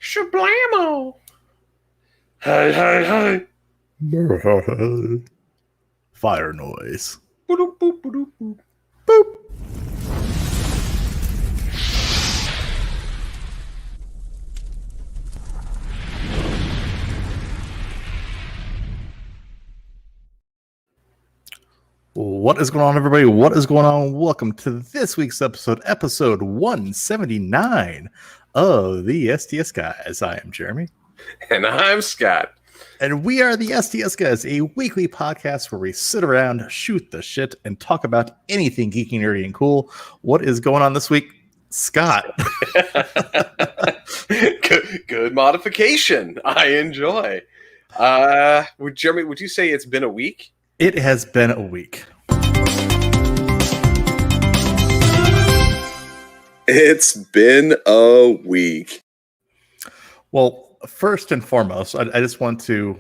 Shablamo! Hey, hey, hey. Fire noise. Boop, boop, boop, boop. Boop. What is going on, everybody? What is going on? Welcome to this week's episode 179 of the STS Guys. I am Jeremy. And I'm Scott. And we are the STS Guys, a weekly podcast where we sit around, shoot the shit, and talk about anything geeky, nerdy, and cool. What is going on this week, Scott? Good modification. I enjoy. Jeremy, would you say it's been a week? It has been a week. It's been a week. Well, first and foremost, I just want to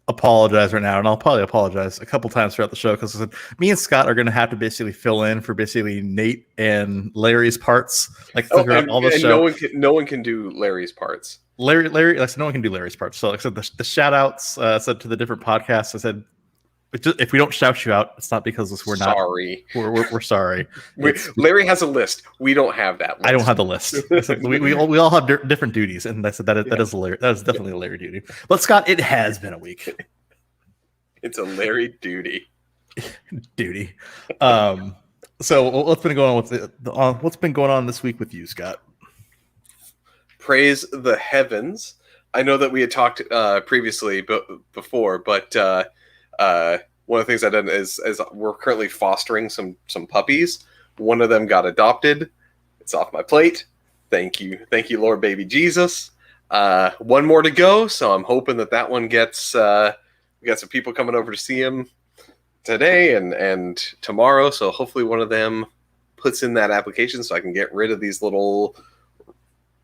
apologize right now, and I'll probably apologize a couple times throughout the show because me and Scott are going to have to basically fill in for basically Nate and Larry's parts, like throughout all the show. No one can do Larry's parts. Larry, like I said, no one can do Larry's parts. So, like I said, the shout outs said to the different podcasts. I said, if we don't shout you out, it's not because we're not sorry. We're sorry. Larry has a list. We don't have that list. I don't have the list. Said, we all have different duties, and I said that is Larry. That is definitely a Larry duty. But Scott, it has been a week. It's a Larry duty. Duty. So what's been going on with what's been going on this week with you, Scott? Praise the heavens. I know that we had talked previously before, but one of the things I've done is we're currently fostering some puppies. One of them got adopted. It's off my plate. Thank you, Lord baby Jesus. One more to go, so I'm hoping that one gets. We got some people coming over to see him today and tomorrow. So hopefully one of them puts in that application so I can get rid of these little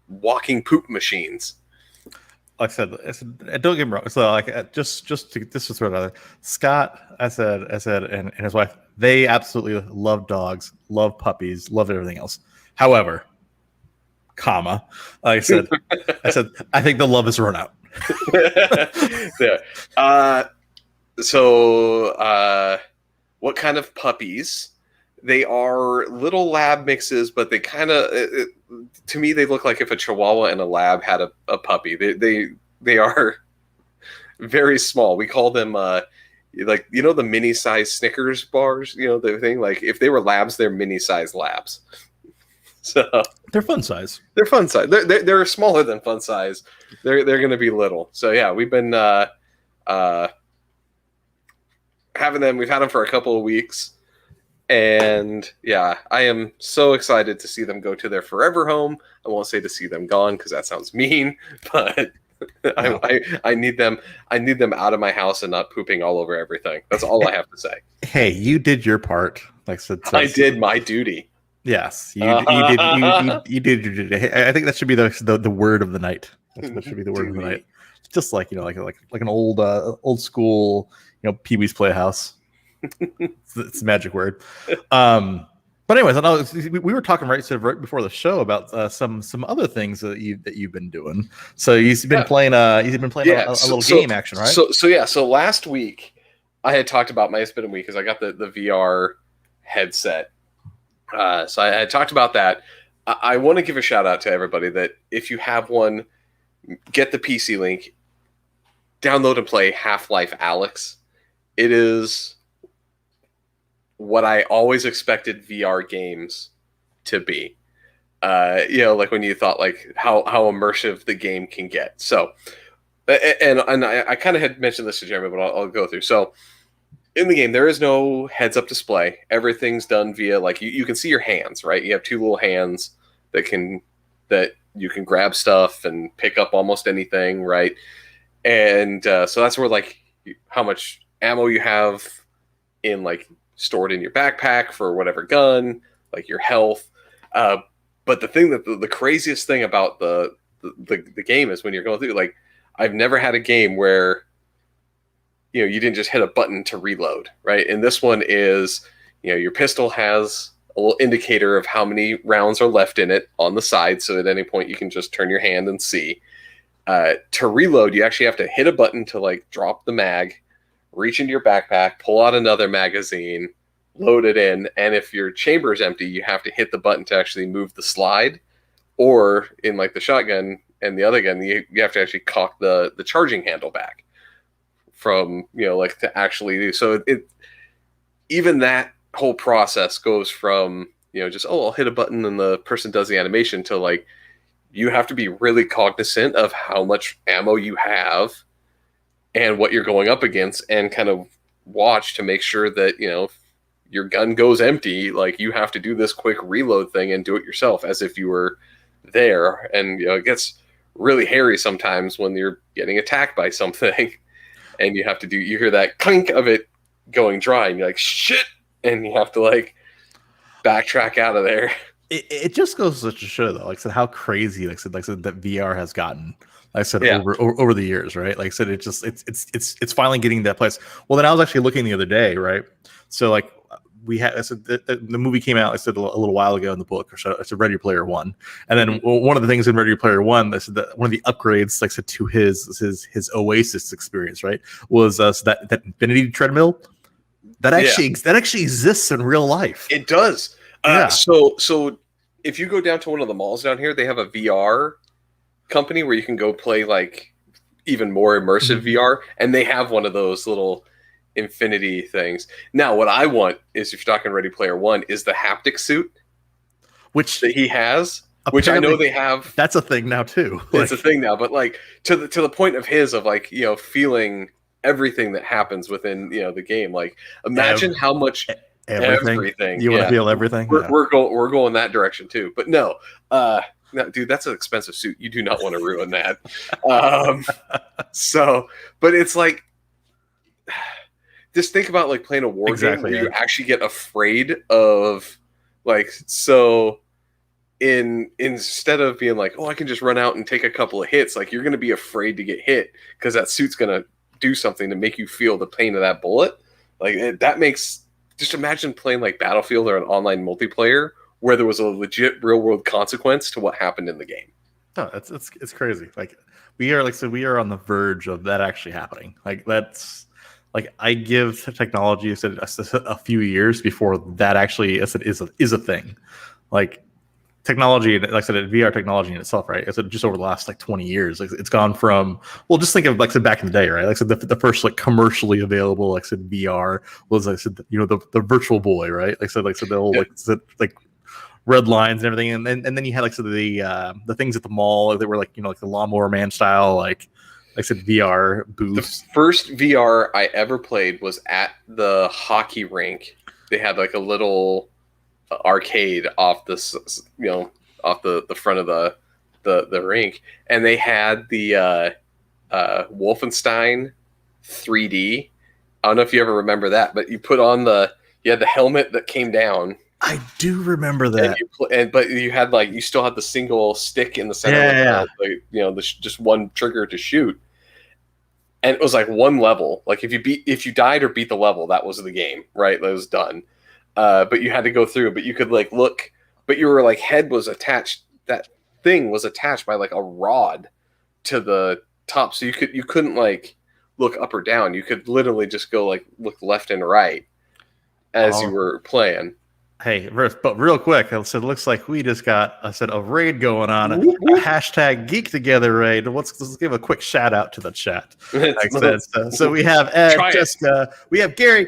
walking poop machines. Like I said, don't get me wrong. So, like, just to throw it out there, Scott, I said, and his wife, they absolutely love dogs, love puppies, love everything else. However, like I said, I think the love has run out. Yeah. So, what kind of puppies? They are little lab mixes, but they kind of, to me, they look like if a Chihuahua and a lab had a puppy. They are very small. We call them, like, the mini-size Snickers bars, the thing. Like, if they were labs, they're mini-size labs. So they're fun size. They're fun size. They're smaller than fun size. They're going to be little. So, yeah, we've been having them. We've had them for a couple of weeks. And yeah, I am so excited to see them go to their forever home. I won't say to see them gone because that sounds mean, but no. I need them. I need them out of my house and not pooping all over everything. That's all I have to say. Hey, you did your part. Like I did my duty. Yes, you did. You did your duty. I think that should be the word of the night. That should be the word of the night. Just like like an old school Pee-wee's Playhouse. It's a magic word. But anyways, I know we were talking right before the show about some other things that you've been doing. So you've been playing a little game action, right? So last week I had talked about my spin week because I got the VR headset. So I had talked about that. I want to give a shout out to everybody that if you have one, get the PC link, download and play Half-Life Alyx. It is what I always expected VR games to be. Like when you thought like how immersive the game can get. So, and I kind of had mentioned this to Jeremy, but I'll go through. So in the game, there is no heads-up display. Everything's done via like you can see your hands, right? You have two little hands that you can grab stuff and pick up almost anything, right? And so that's where like how much ammo you have in like stored in your backpack for whatever gun, like your health. But the thing that the craziest thing about the game is when you're going through, like, I've never had a game where you didn't just hit a button to reload, right? And this one is, your pistol has a little indicator of how many rounds are left in it on the side, so at any point you can just turn your hand and see. To reload, you actually have to hit a button to like drop the mag, reach into your backpack, pull out another magazine, load it in, and if your chamber is empty, you have to hit the button to actually move the slide, or in like the shotgun and the other gun, you have to actually cock the charging handle back from, like to actually do. So it even that whole process goes from, just, I'll hit a button and the person does the animation, to like, you have to be really cognizant of how much ammo you have and what you're going up against, and kind of watch to make sure that, your gun goes empty. Like, you have to do this quick reload thing and do it yourself as if you were there. And, it gets really hairy sometimes when you're getting attacked by something and you hear that clink of it going dry and you're like, shit. And you have to like backtrack out of there. It just goes to show, though, like I said, how crazy, like I said, that VR has gotten. Like I said, over the years, right? Like I said, it's finally getting to that place. Well, then I was actually looking the other day, right? So like we had, I said, the movie came out, I said, a little while ago in the book. So it's a Ready Player One, and then one of the things in Ready Player One, I said that one of the upgrades, like I said, to his Oasis experience, right, was so that infinity treadmill that actually exists in real life. It does. So if you go down to one of the malls down here, they have a VR company where you can go play like even more immersive VR, and they have one of those little infinity things. Now, what I want is, if you're talking Ready Player One, is the haptic suit, which that he has, which I know they have. That's a thing now too. It's a thing now, but like to the point of his, of like, feeling everything that happens within, the game. Like, imagine how much everything. You want to feel everything? We're going that direction too. But no, dude, that's an expensive suit. You do not want to ruin that. But it's like, just think about like playing a war game where you actually get afraid of, like, so instead of being like, oh, I can just run out and take a couple of hits, like, you're going to be afraid to get hit because that suit's going to do something to make you feel the pain of that bullet. Like, that makes, just imagine playing like Battlefield or an online multiplayer where there was a legit real world consequence to what happened in the game. Oh, it's crazy. Like, we are on the verge of that actually happening. Like, that's like, I give technology a few years before that actually is a thing. Like, technology, like I said, VR technology in itself, right? It's just over the last like 20 years, like, it's gone from, well, just think of, like I said, back in the day, right? Like I said, the first like commercially available, like I said, VR was, like I said, the Virtual Boy, right? Like I said, the old like red lines and everything, and then you had, like I said, the things at the mall that were like, like the Lawnmower Man style, like I said, VR booths. The first VR I ever played was at the hockey rink. They had like a little arcade off the front of the rink, and they had the Wolfenstein 3D. I don't know if you ever remember that, but you put on you had the helmet that came down. I do remember that. But you had you still had the single stick in the center, just one trigger to shoot. And it was like one level. Like, if you died or beat the level, that was the game, right? That was done. But you had to go through. But you could like look. But your like head was attached. That thing was attached by like a rod to the top, so you couldn't like look up or down. You could literally just go like look left and right as you were playing. Hey, but real quick, I said, looks like we just got a raid going on. A hashtag Geek Together raid. Let's give a quick shout out to the chat. So we have Ed, Jessica, we have Gary,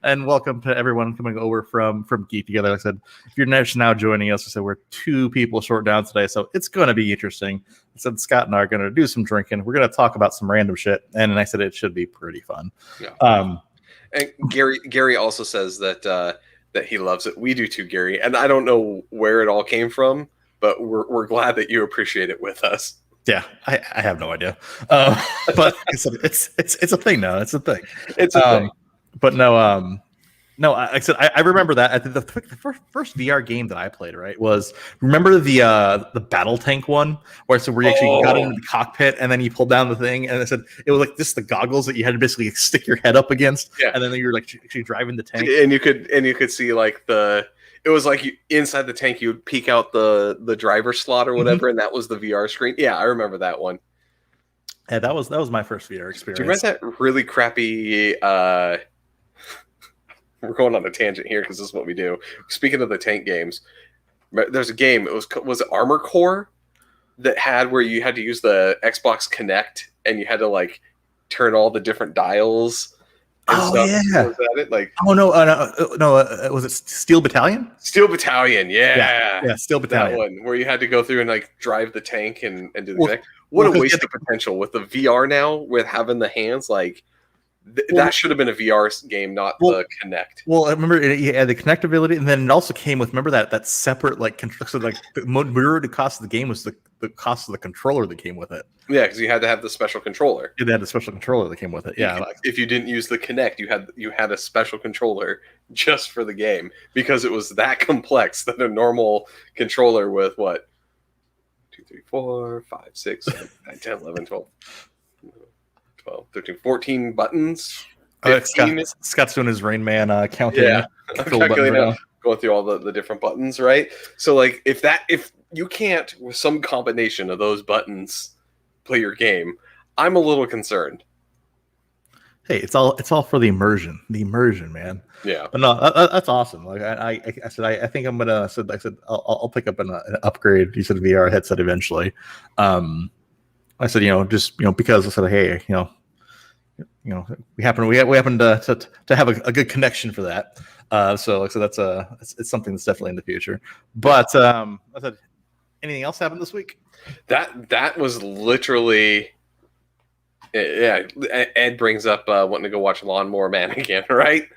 and welcome to everyone coming over from Geek Together. Like I said, if you're now joining us, I said we're 2 people short down today, so it's going to be interesting. I said Scott and I are going to do some drinking. We're going to talk about some random shit, and I said it should be pretty fun. Yeah. And Gary also says that he loves it. We do too, Gary. And I don't know where it all came from, but we're glad that you appreciate it with us. Yeah, I have no idea. But it's a thing now. It's a thing. It's a thing. But no. No, I said I remember that. I think the first VR game that I played, right, was remember the battle tank one, where you actually got into the cockpit and then you pulled down the thing, and I said it was like just the goggles that you had to basically stick your head up against, and then you were like actually driving the tank, and you could see like it was like inside the tank you would peek out the driver slot or whatever, and that was the VR screen. Yeah, I remember that one. Yeah, that was my first VR experience. Do you remember that really crappy? We're going on a tangent here because this is what we do. Speaking of the tank games, there's a game. It was it Armor Core that had where you had to use the Xbox Kinect and you had to like turn all the different dials. And stuff. Yeah. Was that it? Like, no. Was it Steel Battalion? Steel Battalion, yeah, Steel Battalion. That one where you had to go through and like drive the tank and do the thing. What a waste of potential with the VR now, with having the hands. Like that should have been a VR game, not the Kinect. Well, I remember it had the connectability, and then it also came with that separate like so like the majority cost of the game was the cost of the controller that came with it. Yeah, because you had to have the special controller. They had the special controller that came with it. Yeah, if you didn't use the Kinect, you had a special controller just for the game because it was that complex that a normal controller with 2, 3, 4, 5, 6, 7, 8, 9, 10, 11, 12, 13, 14 buttons. Scott's doing his Rain Man counting. Yeah, going through all the different buttons, right? So like if you can't with some combination of those buttons play your game, I'm a little concerned. Hey, it's all for the immersion, man. Yeah, but no, that's awesome. Like I said, I think I'm gonna. I said I'll pick up an upgrade. You said VR headset eventually. I said because I said hey we happen to have a good connection for that. So that's it's something that's definitely in the future. But I said, anything else happened this week? That was literally. Yeah, Ed brings up wanting to go watch Lawnmower Man again, right?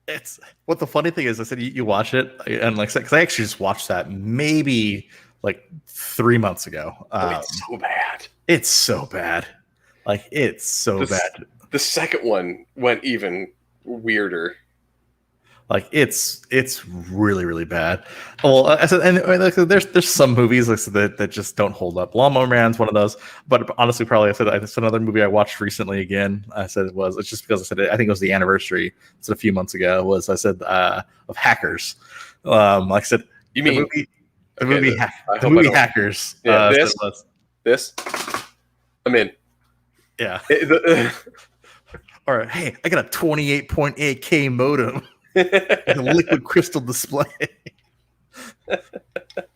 It's what the funny thing is. I said you watch it, and like because I actually just watched that maybe like 3 months ago. It's so bad. It's so bad. Like it's so bad. The second one went even weirder. Like it's really, really bad. Well, I said, and there's some movies that just don't hold up. Lawnmower Man's one of those. But honestly, probably I said another movie I watched recently again. I said it's just because I said I think it was the anniversary. It's a few months ago. Was I said of Hackers? Like I said, you mean the movie Hackers? Yeah, this. I'm in. Yeah. All right. Hey, I got a 28.8K modem. A liquid crystal display.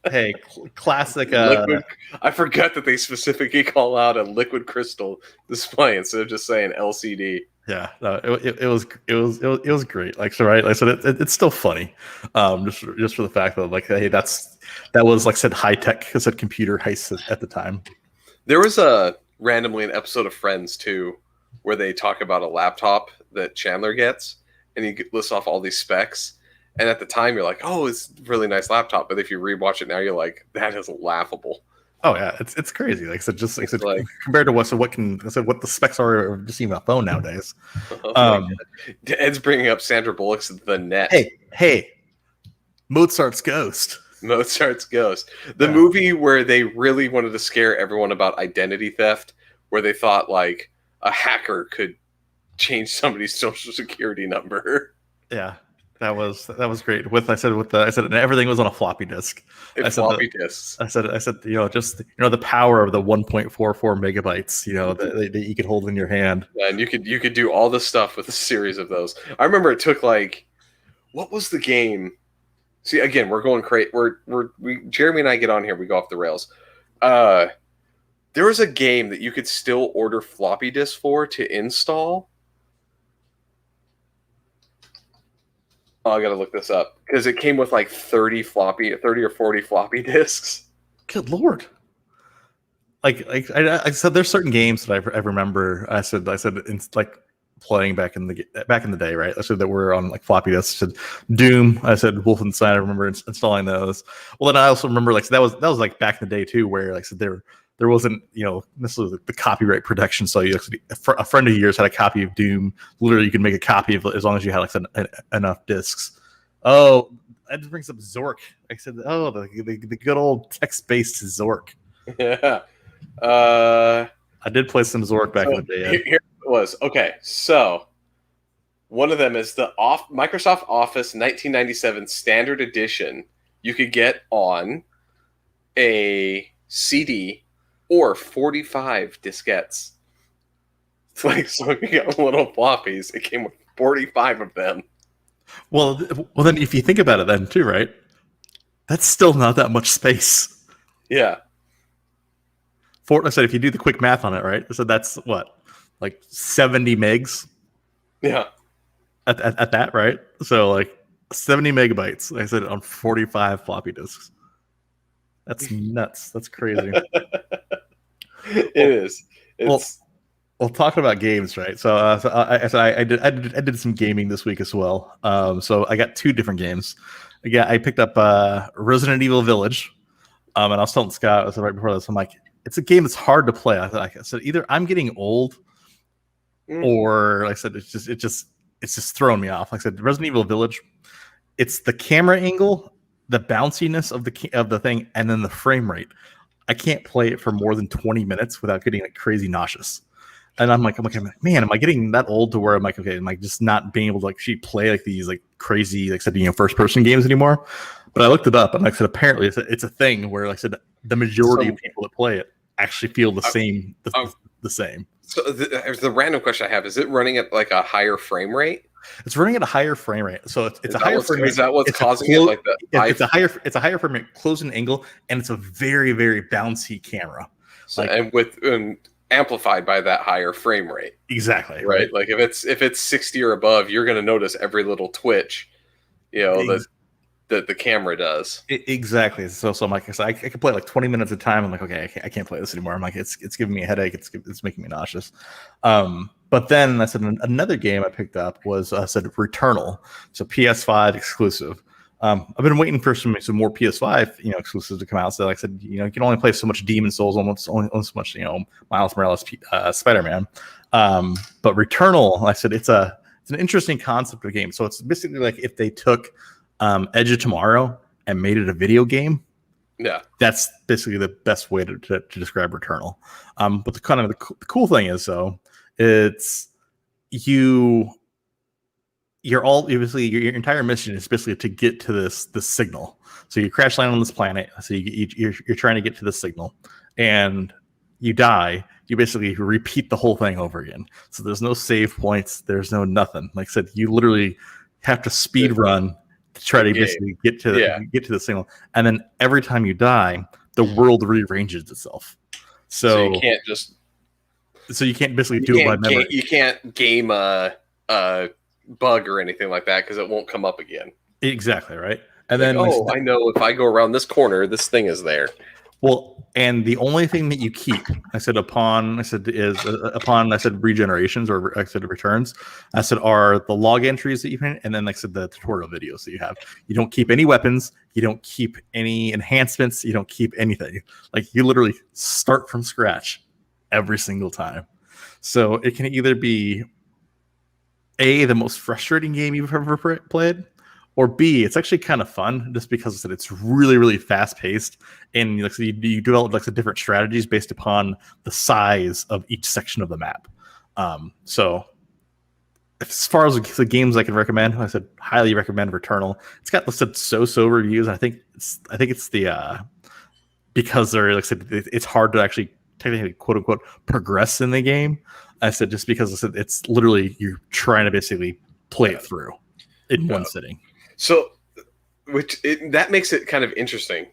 Hey, classic. I forgot that they specifically call out a liquid crystal display instead of just saying LCD. Yeah, no, it was great. Like so, right? Like so, it's still funny. Just for the fact that like, hey, that was like said high tech, said computer heist at the time. There was randomly an episode of Friends too, where they talk about a laptop that Chandler gets. And you list off all these specs, and at the time you're like, "Oh, it's a really nice laptop." But if you rewatch it now, you're like, "That is laughable." Oh yeah, it's crazy. Like so, just like compared to what the specs are of just even a phone nowadays. Ed's bringing up Sandra Bullock's The Net. Hey, Mozart's Ghost. The movie where they really wanted to scare everyone about identity theft, where they thought like a hacker could change somebody's social security number. Yeah, that was great. I said and everything was on a floppy disk. Floppy disks. I said just the power of the 1.44 megabytes. That you could hold in your hand. Yeah, and you could do all this stuff with a series of those. I remember it took like, what was the game? See, again, we're going crazy. We Jeremy and I get on here, we go off the rails. There was a game that you could still order floppy disks for to install. Oh, I gotta look this up because it came with like 30 or 40 floppy disks. Good lord! Like I said, there's certain games that I remember. I said it's like playing back in the day, right? I said that we're on like floppy disks. I said Doom. I said Wolfenstein. I remember installing those. Well, then I also remember like so that was like back in the day too, where like I said there wasn't necessarily the copyright protection. So a friend of yours had a copy of Doom. Literally, you could make a copy of it as long as you had like enough discs. Oh, that just brings up Zork. I said, oh, the good old text-based Zork. Yeah. I did play some Zork back in the day. Here it was. Okay, so one of them is the Microsoft Office 1997 Standard Edition. You could get on a CD or 45 diskettes. It's like, so you got little floppies. It came with 45 of them. Well, then if you think about it, then too, right? That's still not that much space. Yeah. I said if you do the quick math on it, right? So that's what, like 70 megs. Yeah. At that, right? So like 70 megabytes. Like I said on 45 floppy disks. That's nuts. That's crazy. It is. Well, talking about games, right? So, I did some gaming this week as well. So I got 2 different games. Again, I picked up Resident Evil Village, and I was telling Scott, I was right before this, I'm like, it's a game that's hard to play. I said either I'm getting old, or like I said, it's just throwing me off. Like I said, Resident Evil Village, it's the camera angle, the bounciness of the thing, and then the frame rate. I can't play it for more than 20 minutes without getting like crazy nauseous. And I'm like, man, am I getting that old to where I'm like, okay, am I just not being able to like actually play like these like crazy, like I said, first person games anymore? But I looked it up, and like I said, apparently it's a thing where like I said, the majority of people that play it actually feel the same. The same. So the random question I have, is it running at like a higher frame rate? It's running at a higher frame rate. So it's a higher frame rate. Is that what's causing it? Like it's a higher frame rate, closed in angle, and it's a very, very bouncy camera. So, and amplified by that higher frame rate. Exactly. Right. Like if it's 60 or above, you're going to notice every little twitch, that the camera does. Exactly. So I'm like, I can play like 20 minutes at a time. I'm like, okay, I can't play this anymore. I'm like, it's giving me a headache. It's making me nauseous. But then I said another game I picked up was Returnal. It's a PS5 exclusive. I've been waiting for some more PS5 exclusives to come out. So like I said, you can only play so much Demon Souls, only so much Miles Morales, Spider-Man. But Returnal, like I said, it's an interesting concept of the game. So it's basically like if they took Edge of Tomorrow and made it a video game. Yeah, that's basically the best way to describe Returnal. But the cool thing is, though, it's your entire mission is basically to get to this signal. So you crash land on this planet. So you're trying to get to the signal, and you die. You basically repeat the whole thing over again. So there's no save points. There's no nothing. Like I said, you literally have to speed run to try to basically get to the signal. And then every time you die, the world rearranges itself. So you can't just. So you can't basically do it by memory. You can't game a bug or anything like that because it won't come up again. Exactly, right? And then I know if I go around this corner, this thing is there. Well, and the only thing that you keep, upon regenerations, or I said returns, are the log entries that you can, and then the tutorial videos that you have. You don't keep any weapons, you don't keep any enhancements, you don't keep anything. Like you literally start from scratch every single time. So it can either be A, the most frustrating game you've ever played, or B, it's actually kind of fun just because it's really, really fast paced, and you develop different strategies based upon the size of each section of the map. So as far as the games I can recommend, I said highly recommend Returnal. It's got so reviews. And I think it's the because they're it's hard to actually technically quote unquote progress in the game. I said just because it's literally you're trying to basically play it through in one sitting. So, that makes it kind of interesting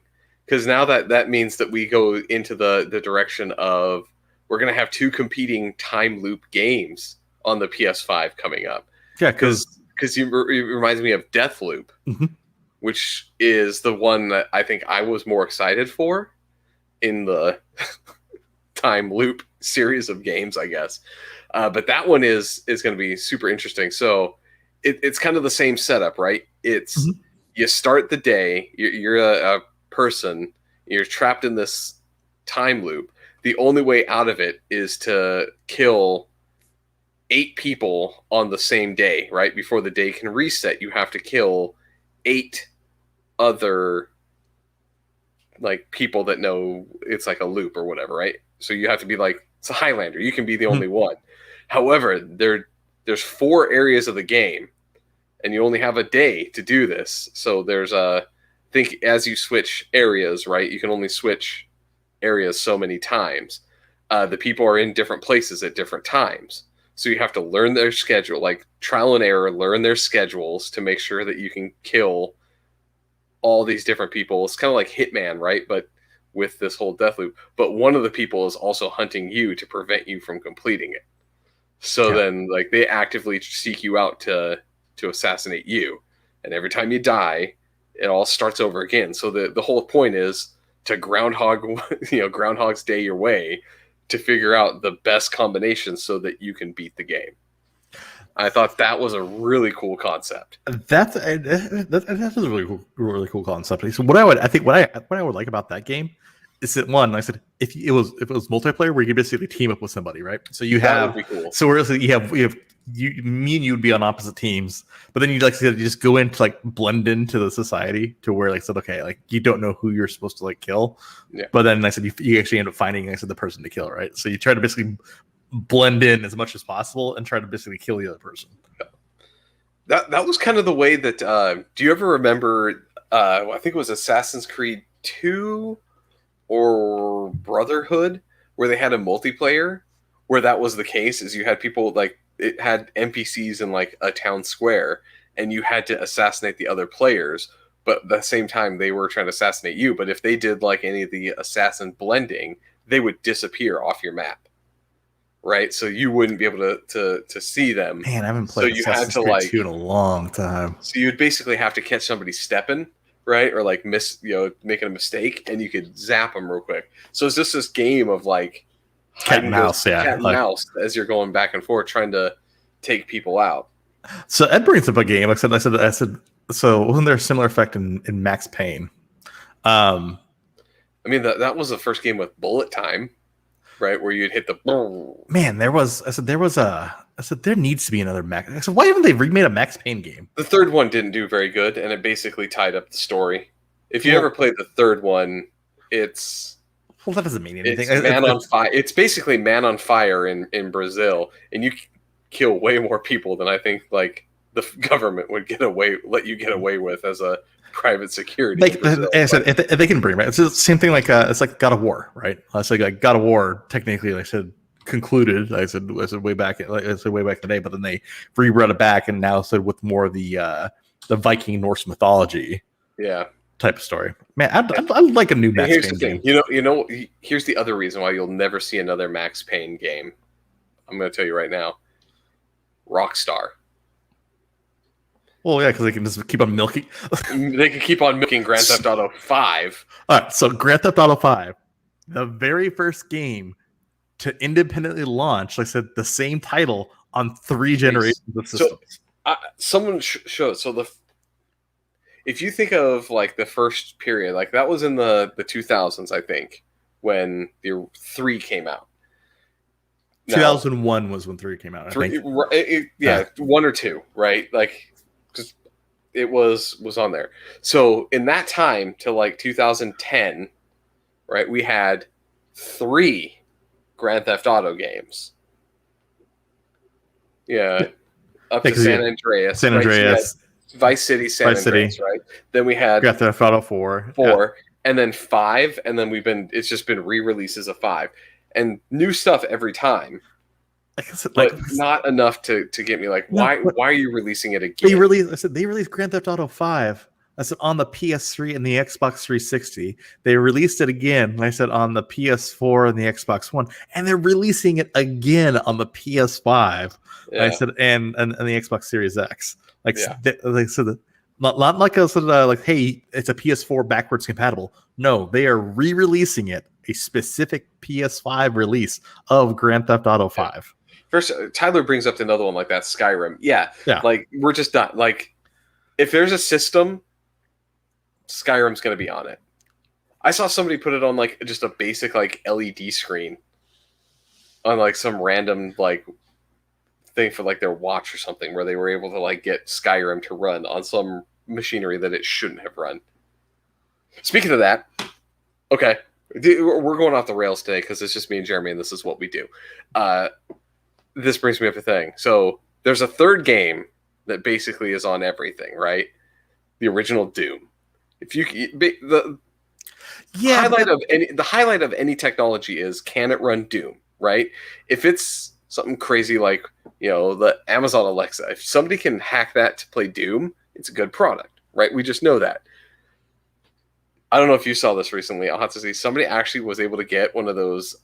because now that means that we go into the direction of we're going to have 2 competing time loop games on the PS5 coming up. Yeah, because it reminds me of Deathloop, which is the one that I think I was more excited for in the time loop series of games, I guess. But that one is going to be super interesting. So it's kind of the same setup, right? It's you start the day, you're a person, you're trapped in this time loop. The only way out of it is to kill 8 people on the same day, right? Before the day can reset, you have to kill 8 other like people that know it's like a loop or whatever, right? So you have to be like, it's a Highlander. You can be the only one. However, there's 4 areas of the game, and you only have a day to do this. So there's think as you switch areas, right? You can only switch areas so many times. The people are in different places at different times. So you have to learn their schedule, like trial and error, learn their schedules to make sure that you can kill all these different people. It's kind of like Hitman, right? But with this whole death loop. But one of the people is also hunting you to prevent you from completing it. So then like they actively seek you out to assassinate you. And every time you die, it all starts over again. So the whole point is to Groundhog's Day your way to figure out the best combination so that you can beat the game. I thought that was a really cool concept. That is a really cool concept. So what I would like about that game is that, one, like I said, if it was multiplayer where you could basically team up with somebody, right? So you have, that would be cool. So where me and you would be on opposite teams, but then you just go into like blend into the society to where like said, okay, like you don't know who you're supposed to like kill, but then like I said you actually end up finding like I said the person to kill, right? So you try to basically blend in as much as possible and try to basically kill the other person. That was kind of the way that. Do you ever remember? I think it was Assassin's Creed 2 or Brotherhood, where they had a multiplayer where that was the case. Is you had people like it had NPCs in like a town square, and you had to assassinate the other players. But at the same time, they were trying to assassinate you. But if they did like any of the assassin blending, they would disappear off your map. Right, so you wouldn't be able to see them. Man, I haven't played Assassin's Creed 2 in a long time. So you'd basically have to catch somebody stepping, right, or like making a mistake, and you could zap them real quick. So it's just this game of like cat and mouse, mouse as you're going back and forth trying to take people out. So Ed brings up a game. I said. So wasn't there a similar effect in Max Payne? I mean that was the first game with bullet time. Right, where you'd hit the man. There needs to be another Max. I said, why haven't they remade a Max Payne game? The third one didn't do very good, and it basically tied up the story. If you ever played the third one, that doesn't mean anything. It's Man on Fire. It's basically Man on Fire in Brazil, and you kill way more people than I think like the government would let you get away with as a private security. Like I said, if they can bring it, it's the same thing. Like it's like God of War, right? It's like God of War. Technically, like I said, concluded. I said way back in the day, but then they rewrote it back, and now said with more of the Viking Norse mythology, type of story. Man, I'd like a new Max Payne game. You know. Here's the other reason why you'll never see another Max Payne game. I'm going to tell you right now. Rockstar. Well, yeah, because they can just keep on milking. They can keep on milking Grand Theft Auto 5. All right, so Grand Theft Auto 5, the very first game to independently launch, like I said, the same title on 3 generations of systems. So, someone showed. So if you think of like the first period, like that was in the 2000s, I think, when the 3 came out. 2001 was when 3 came out. I think. 1 or 2, right? Like. It was on there. So in that time to like 2010, right, we had 3 Grand Theft Auto games. Yeah. Up to San Andreas. San Andreas. Right? Vice City, San Andreas, right? Then we had Grand Theft Auto 4. And then 5, and then it's just been re-releases of 5. And new stuff every time. But not enough to get me like, why are you releasing it again? They released Grand Theft Auto 5. I said on the PS3 and the Xbox 360. They released it again, like I said, on the PS4 and the Xbox One, and they're releasing it again on the PS5. Yeah. I said, and the Xbox Series X. Not like I said, like, hey, it's a PS4 backwards compatible. No, they are re-releasing it a specific PS5 release of Grand Theft Auto 5. First, Tyler brings up another one like that, Skyrim. Yeah. Yeah. We're just not if there's a system, Skyrim's going to be on it. I saw somebody put it on just a basic LED screen on some random thing for their watch or something, where they were able to get Skyrim to run on some machinery that it shouldn't have run. Speaking of that, okay, we're going off the rails today because it's just me and Jeremy, and this is what we do. This brings me up a thing. So there's a third game that basically is on everything, right? The original Doom. If you the highlight of any technology is, can it run Doom, right? If it's something crazy the Amazon Alexa, if somebody can hack that to play Doom, it's a good product, right? We just know that. I don't know if you saw this recently. I'll have to see. Somebody actually was able to get one of those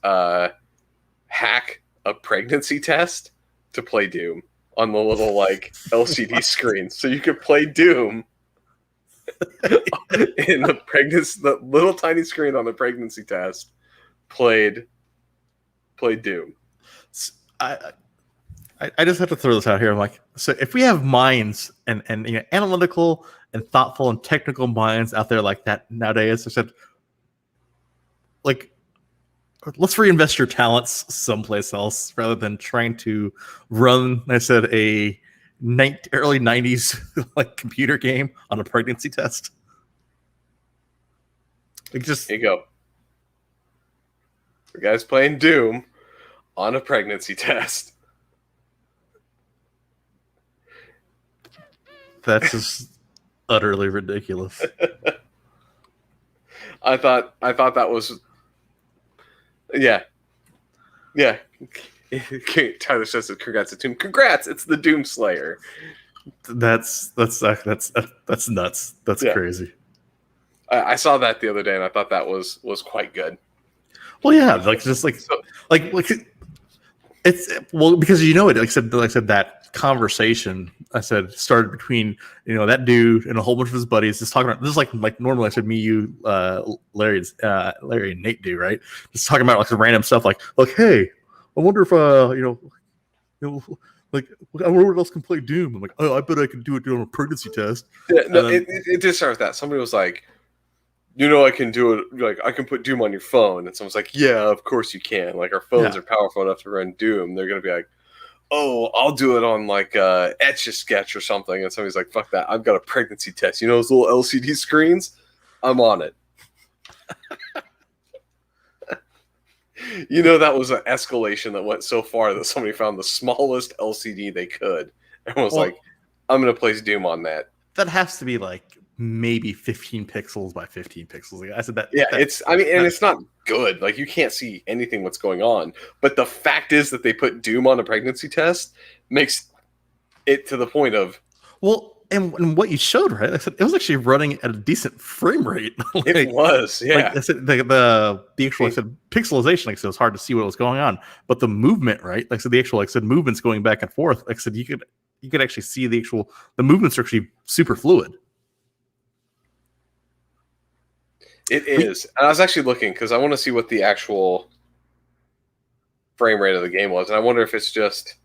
hack a pregnancy test to play Doom on the little LCD screen, so you could play Doom in the little tiny screen on the pregnancy test. Played Doom. I just have to throw this out here. I'm like, so if we have minds and analytical and thoughtful and technical minds out there like that nowadays, I said, let's reinvest your talents someplace else rather than trying to run, I said, a early 90s computer game on a pregnancy test. Just here you go. The guy's playing Doom on a pregnancy test. That's just utterly ridiculous. I thought that was, yeah. Tyler says, "Congrats to Doom." Congrats! It's the Doom Slayer. That's nuts. That's crazy. I saw that the other day, and I thought that was quite good. Well, yeah, it's because it. I said that conversation started between that dude and a whole bunch of his buddies just talking about this like normally I said me, you, Larry and Nate do, right? Just talking about some random stuff like hey, I wonder if I wonder what else can play Doom. I'm like, oh, I bet I can do it on a pregnancy test. Yeah, no, it did start with that. Somebody was like, I can do it. I can put Doom on your phone. And someone's like, yeah, of course you can. Our phones are powerful enough to run Doom. They're going to be like, oh, I'll do it on Etch-a-Sketch or something. And somebody's like, fuck that. I've got a pregnancy test. Those little LCD screens? I'm on it. That was an escalation that went so far that somebody found the smallest LCD they could and was like, I'm going to place Doom on that. That has to be maybe 15 pixels by 15 pixels. I said that. Yeah, it's not good. You can't see anything what's going on. But the fact is that they put Doom on a pregnancy test makes it to the point of... Well, and what you showed, right? I said it was actually running at a decent frame rate. It was, yeah. I said the actual pixelization, it was hard to see what was going on, but the movement, right? The actual movements going back and forth. You could actually see the movements are actually super fluid. It is. And I was actually looking because I want to see what the actual frame rate of the game was, and I wonder if it's just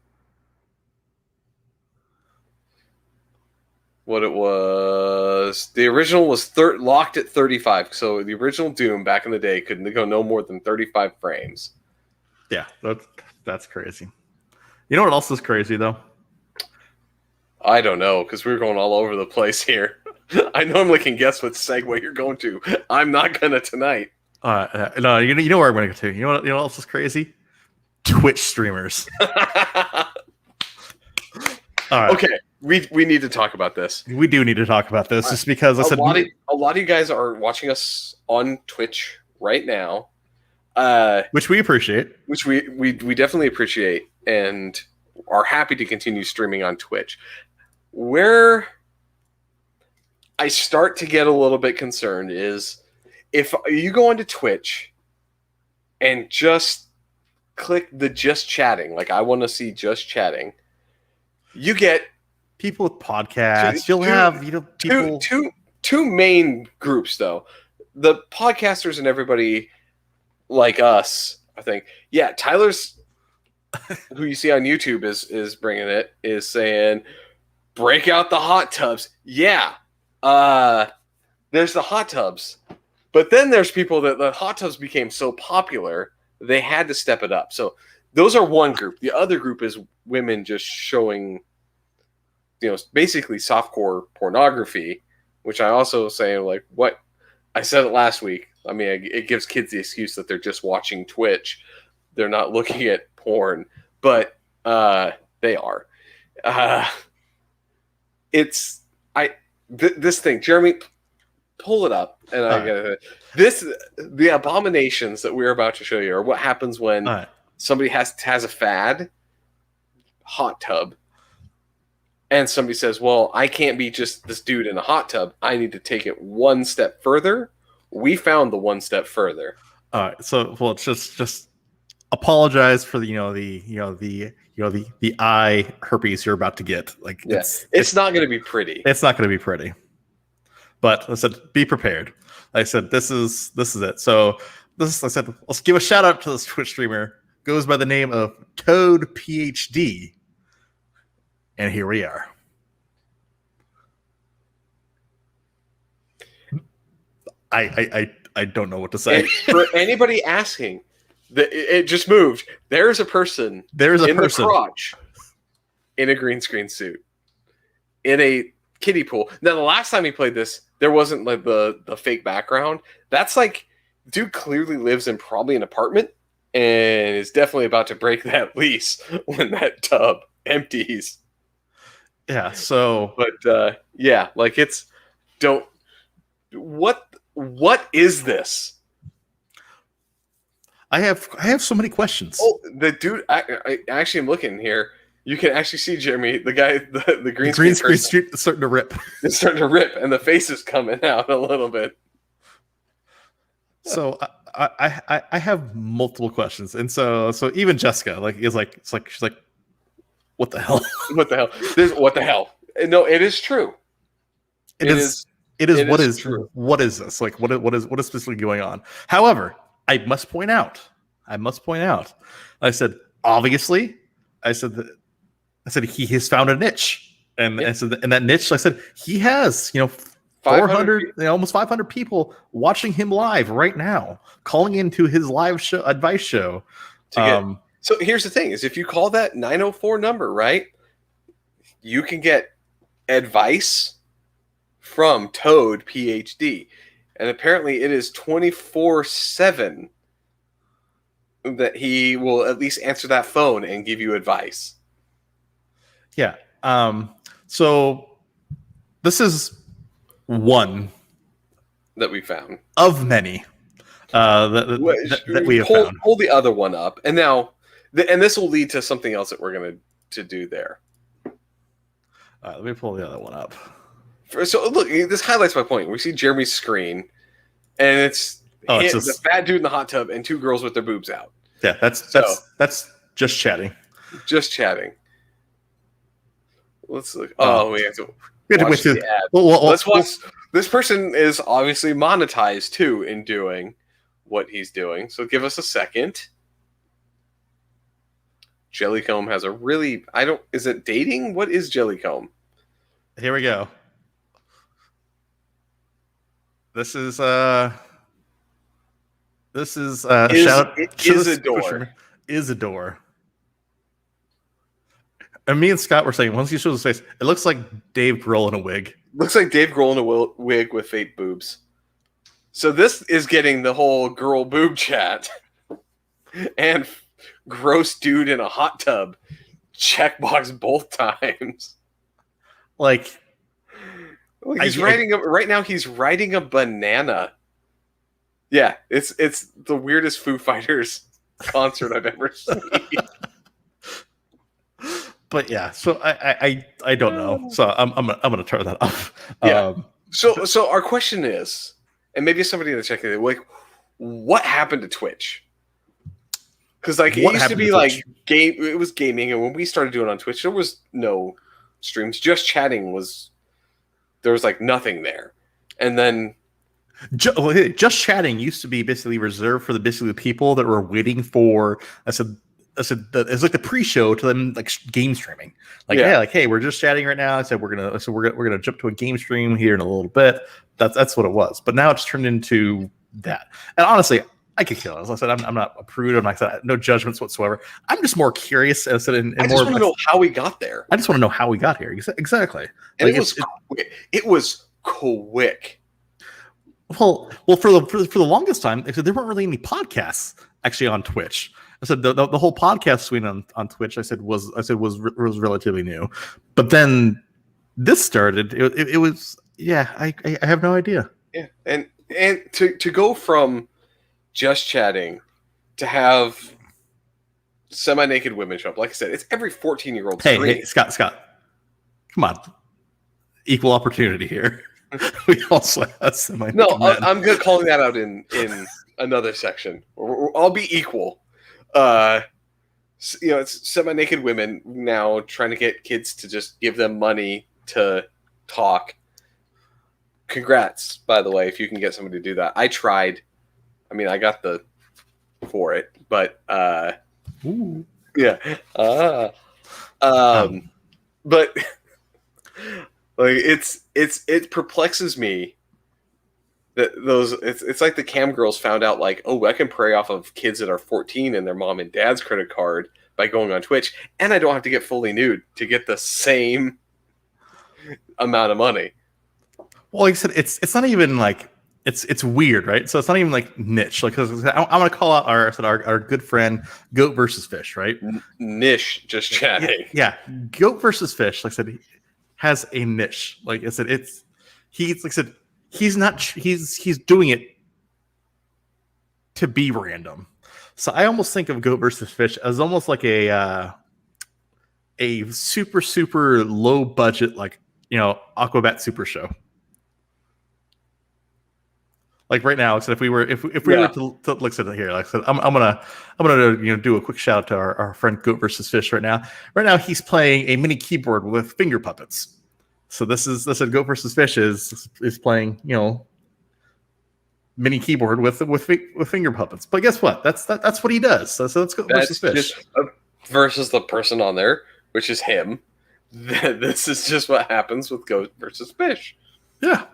what it was. The original was locked at 35. So the original Doom back in the day couldn't go no more than 35 frames. Yeah, that's crazy. You know what else is crazy though? I don't know, because we're going all over the place here. I normally can guess what segue you're going to. I'm not gonna tonight. No, you know where I'm gonna go to. You know what else is crazy? Twitch streamers. All right. Okay, we need to talk about this. We do need to talk about this, just because a lot of you guys are watching us on Twitch right now, which we appreciate. Which we definitely appreciate, and are happy to continue streaming on Twitch. Where I start to get a little bit concerned is if you go onto Twitch and just click the just chatting, I want to see just chatting, you get people with podcasts. You'll have people. Two main groups though. The podcasters and everybody like us, I think. Yeah, Tyler's, who you see on YouTube is bringing it, is saying, break out the hot tubs. Yeah, there's the hot tubs. But then there's people that the hot tubs became so popular, they had to step it up. So those are one group. The other group is women just showing, basically softcore pornography, which I also say, like, what I said it last week. I mean, it gives kids the excuse that they're just watching Twitch. They're not looking at porn, but they are. This thing, Jeremy, pull it up, and I gotta the abominations that we're about to show you are what happens when somebody has a fad hot tub, and somebody says, "Well, I can't be just this dude in a hot tub. I need to take it one step further." We found the one step further. All right, so it's just apologize for the eye herpes you're about to get. Like, it's not going to be pretty. It's not going to be pretty. But I said, be prepared. I said, this is it. So I said, let's give a shout out to this Twitch streamer. Goes by the name of Toad PhD, and here we are. I don't know what to say. And for anybody asking, it just moved. There's a person. The crotch in a green screen suit in a kiddie pool. Now, the last time he played this, there wasn't like the fake background. That's like, dude clearly lives in probably an apartment and is definitely about to break that lease when that tub empties. Yeah. So, but like what is this? I have so many questions. Oh, the dude! I actually am looking here. You can actually see Jeremy, the guy, the green screen street is starting to rip. It's starting to rip, and the face is coming out a little bit. So I have multiple questions, and so even Jessica she's like, what the hell? What the hell? What the hell? No, it is true. It is. True. What is this? Like, what is specifically going on? However, I must point out. I said, obviously, I said he has found a niche, and I said, and that niche, I said, he has 400, almost 500 people watching him live right now, calling into his live show advice show. So here's the thing: is if you call that 904 number, right, you can get advice from Toad PhD, and apparently it is 24/7 that he will at least answer that phone and give you advice. Yeah. So this is one that we found of many that we have found. Pull the other one up, and now, and this will lead to something else that we're going to do there. Let me pull the other one up. So look, this highlights my point. We see Jeremy's screen, and it's the fat dude in the hot tub and two girls with their boobs out. Yeah, that's just chatting. Just chatting. Let's look. We have to watch the ad. Let's watch. This person is obviously monetized too in doing what he's doing. So give us a second. Jellycomb has a really is it dating? What is Jellycomb? Here we go. This is shout Isadore. And me and Scott were saying, once he shows his face, it looks like Dave Grohl in a wig. Looks like Dave Grohl in a wig with fake boobs. So this is getting the whole girl boob chat and gross dude in a hot tub checkbox both times. Like he's right now. He's riding a banana. Yeah, it's the weirdest Foo Fighters concert I've ever seen. But yeah, so I don't know. So I'm gonna turn that off. Yeah. So our question is, and maybe somebody in the chat, like, what happened to Twitch? Because like it used to be like it was gaming, and when we started doing it on Twitch, there was no streams, just chatting was. There was like nothing there, and then Just chatting used to be basically reserved for the people that were waiting for. It's like the pre-show to them, like game streaming. Like, yeah, like, hey, we're just chatting right now. I said we're gonna jump to a game stream here in a little bit. That's what it was. But now it's turned into that. And honestly, I could kill it. As I said, I'm not a prude. I'm not no judgments whatsoever. I'm just more curious. I said, I just want to know how we got there. I just want to know how we got here. Exactly. And like it was quick. Well, for the longest time, there weren't really any podcasts actually on Twitch. I said the whole podcast suite on Twitch. I said was relatively new, but then this started. It was I have no idea. Yeah, and to go from just chatting to have semi-naked women show up. Like I said, it's every 14-year-old. Hey, Scott, come on, equal opportunity here. We also have semi-naked men. I'm good calling that out in another section. I'll be equal. It's semi-naked women now trying to get kids to just give them money to talk. Congrats, by the way, if you can get somebody to do that. I tried. I mean, I got the for it, but Ooh. Yeah. But like it perplexes me that it's like the cam girls found out like, oh, I can prey off of kids that are 14 and their mom and dad's credit card by going on Twitch, and I don't have to get fully nude to get the same amount of money. Well, like I said, it's not even like it's weird, right? So it's not even like niche. Like, I'm going to call out our good friend Goat versus Fish, right? Niche, just chatting. Yeah, Goat versus Fish. Like I said, he has a niche. Like I said, he's doing it to be random. So I almost think of Goat versus Fish as almost like a super low budget, like, Aquabat Super Show. Like right now, so if we were to look at it here, like I said, I'm gonna do a quick shout out to our friend Goat versus Fish right now. Right now, he's playing a mini keyboard with finger puppets. So this is Goat versus Fish is playing mini keyboard with finger puppets. But guess what? That's what he does. So let's go versus Fish versus the person on there, which is him. This is just what happens with Goat versus Fish. Yeah,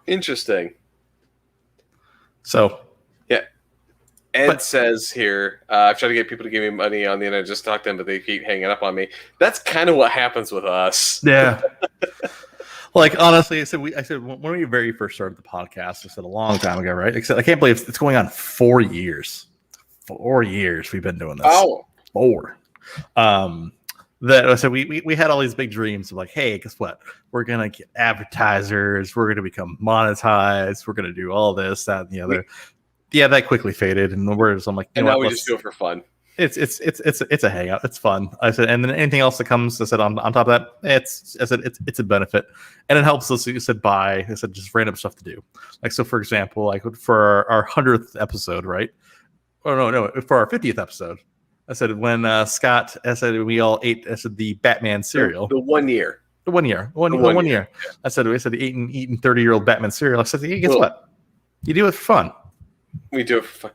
interesting. So, yeah. Ed says here, I've tried to get people to give me money on the internet. I just talked to them, but they keep hanging up on me. That's kind of what happens with us. Yeah. Like, honestly, I said when we very first started the podcast, I said a long time ago, right? I can't believe it's going on 4 years. 4 years we've been doing this. Oh. 4. That I said we had all these big dreams of like, hey, guess what? We're gonna get advertisers. We're gonna become monetized. We're gonna do all this, that, and the other. That quickly faded, and I'm like, and now we just do it for fun. It's a hangout. It's fun. I said, and then anything else that comes, I said on top of that, it's a benefit, and it helps us. You said buy. I said just random stuff to do. Like, so for example, like for our 100th episode, right? Oh no, for our 50th episode. I said when Scott, I said we all ate. I said the Batman cereal. The 1 year. The 1 year. One year. I said eating 30-year-old Batman cereal. I said, hey, guess what? You do it for fun. We do it for fun.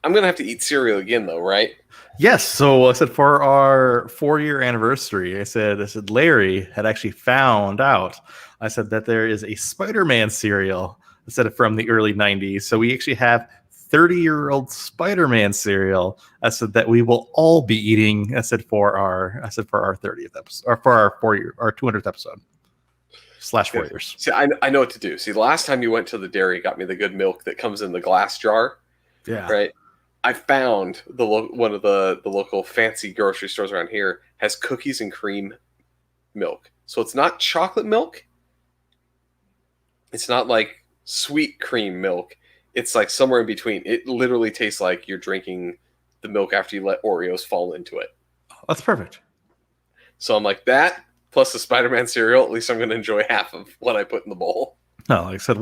I'm gonna have to eat cereal again, though, right? Yes. So I said for our 4-year anniversary, I said Larry had actually found out. I said that there is a Spider-Man cereal. I said from the early 90s. So we actually have 30-year-old Spider-Man cereal. I said that we will all be eating. I said for our 30th episode, or for our 200th episode /4 years. See, I know what to do. See, last time you went to the dairy, got me the good milk that comes in the glass jar. Yeah. Right. I found one of the local fancy grocery stores around here has cookies and cream milk. So it's not chocolate milk. It's not like sweet cream milk. It's like somewhere in between. It literally tastes like you're drinking the milk after you let Oreos fall into it. That's perfect. So I'm like, that plus the Spider-Man cereal, at least I'm going to enjoy half of what I put in the bowl. No, like I said,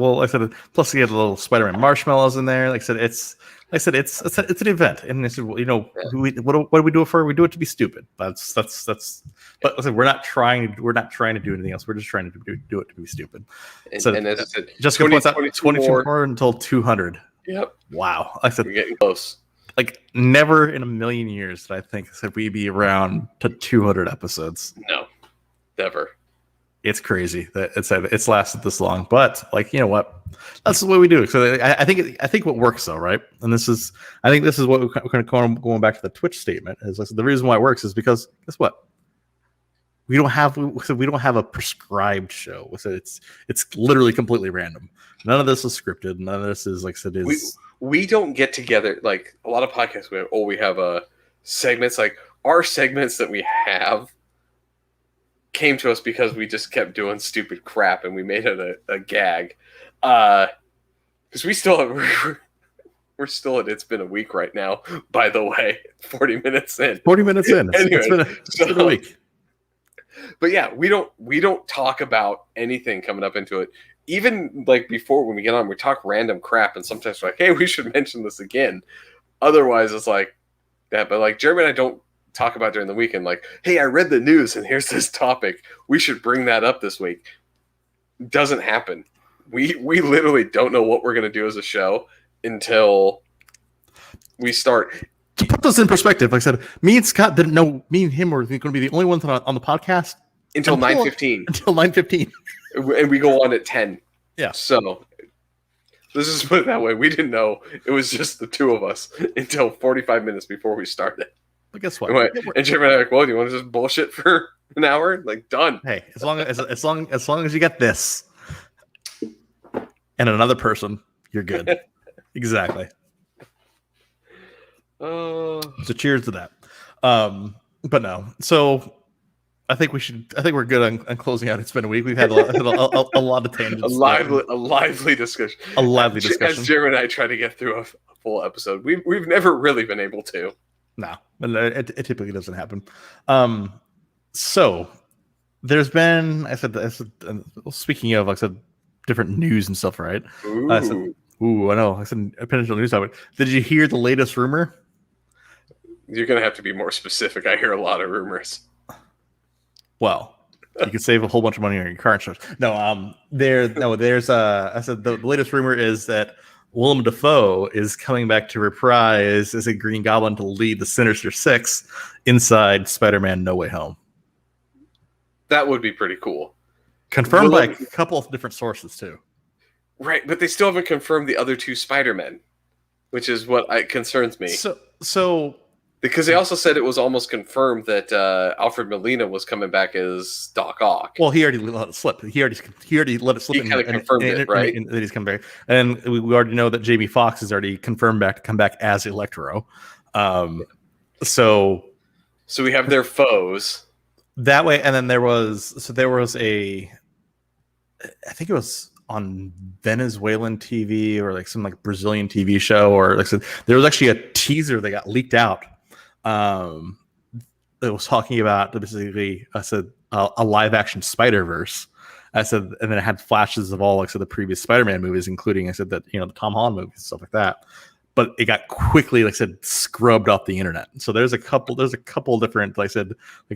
plus you get a little Spider-Man marshmallows in there. Like I said, it's I said it's an event, and it's, you know, Yeah. what do we do it for? We do it to be stupid. That's. But listen, we're not trying to do anything else. We're just trying to do it to be stupid. And as I said, just 22 more until 200. Yep. Wow. I said We're getting close. Like never in a million years did I think that we'd be around to 200 episodes. No, never. It's crazy that it's lasted this long, but like, you know what? That's the way we do it. So I think what works though, right? And this is what we're kind of going back to the Twitch statement is like, the reason why it works is because guess what? We don't have a prescribed show. So it's literally completely random. None of this is scripted. None of this is like I said is. We don't get together like a lot of podcasts. We have segments. Like our segments that we have came to us because we just kept doing stupid crap and we made it a gag. Because we're still at It's Been a Week right now, by the way. 40 minutes in. 40 minutes in. Anyway, it's been a week. But yeah, we don't talk about anything coming up into it. Even like before when we get on, we talk random crap, and sometimes we're like, hey, we should mention this again. Otherwise, it's like that. But like Jeremy and I don't talk about during the weekend, like, hey, I read the news and here's this topic. We should bring that up this week. Doesn't happen. We literally don't know what we're gonna do as a show until we start. To put this in perspective, like I said, me and Scott didn't know. Me and him were going to be the only ones on the podcast Until 9:15. Until 9:15. And we go on at 10. Yeah. So let's just put it that way. We didn't know. It was just the two of us until 45 minutes before we started. But guess what? And Jim and I were like, well, do you want to just bullshit for an hour? Like, done. Hey, as long as you get this and another person, you're good. Exactly. So cheers to that. But no. So I think we're good on closing out. It's been a week. We've had a lot of tangents. A lively discussion. A lively discussion. As Jeremy and I try to get through a full episode. We've never really been able to. No, it typically doesn't happen. So there's been, I said, speaking of, like I said, different news and stuff, right? Ooh. I know. I said a potential news topic. Did you hear the latest rumor? You're going to have to be more specific. I hear a lot of rumors. Well, you could save a whole bunch of money on your car insurance. There's I said the latest rumor is that Willem Dafoe is coming back to reprise as a Green Goblin to lead the Sinister Six inside Spider-Man No Way Home. That would be pretty cool. Confirmed by a couple of different sources too. Right, but they still haven't confirmed the other two Spider-Men, which is what concerns me. So because they also said it was almost confirmed that Alfred Molina was coming back as Doc Ock. Well, he already let it slip. He already let it slip. He kind of confirmed it, right? That he's coming back, and we already know that Jamie Foxx is already confirmed to come back as Electro. So we have their foes that way, and then there was I think it was on Venezuelan TV or like some like Brazilian TV show, or like I said, there was actually a teaser that got leaked out. It was talking about basically, I said, a live action Spider-Verse. I said, and then it had flashes of all, like, so the previous Spider-Man movies, including, I said, that, you know, the Tom Holland movies and stuff like that. But it got quickly, like I said, scrubbed off the internet. So there's a couple different, like I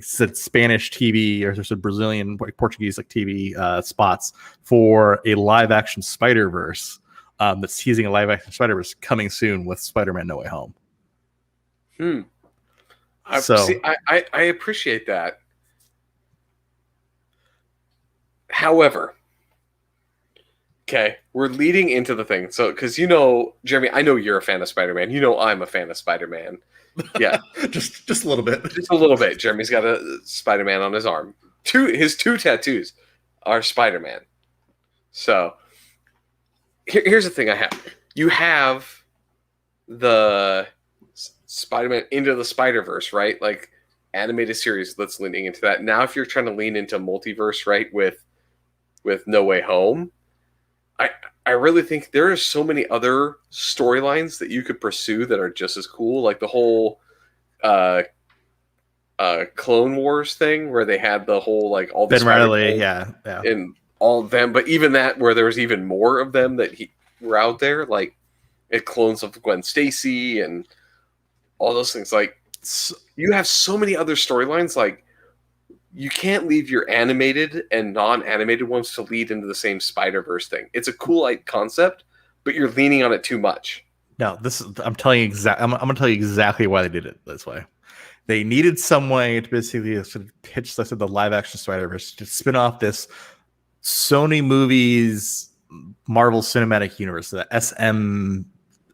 said, Spanish TV or there's a Brazilian, like Portuguese, like TV spots for a live action Spider-Verse that's teasing a live action Spider-Verse coming soon with Spider-Man No Way Home. I appreciate that. However, okay, we're leading into the thing. So, because you know, Jeremy, I know you're a fan of Spider-Man. You know I'm a fan of Spider-Man. Yeah. just a little bit. Just a little bit. Jeremy's got a Spider-Man on his arm. His two tattoos are Spider-Man. So, here's the thing I have. You have the Spider-Man Into the Spider-Verse, right? Like animated series that's leaning into that. Now if you're trying to lean into multiverse, right, with No Way Home, I really think there are so many other storylines that you could pursue that are just as cool. Like the whole Clone Wars thing where they had the whole like all the Ben Riley, yeah, and all of them, but even that where there was even more of them that were out there, like it clones of Gwen Stacy and all those things. Like, you have so many other storylines. Like, you can't leave your animated and non-animated ones to lead into the same Spider-Verse thing. It's a cool concept, but you're leaning on it too much. No, I'm telling you I'm going to tell you exactly why they did it this way. They needed some way to basically sort of pitch the live action Spider-Verse to spin off this Sony movies Marvel Cinematic Universe, the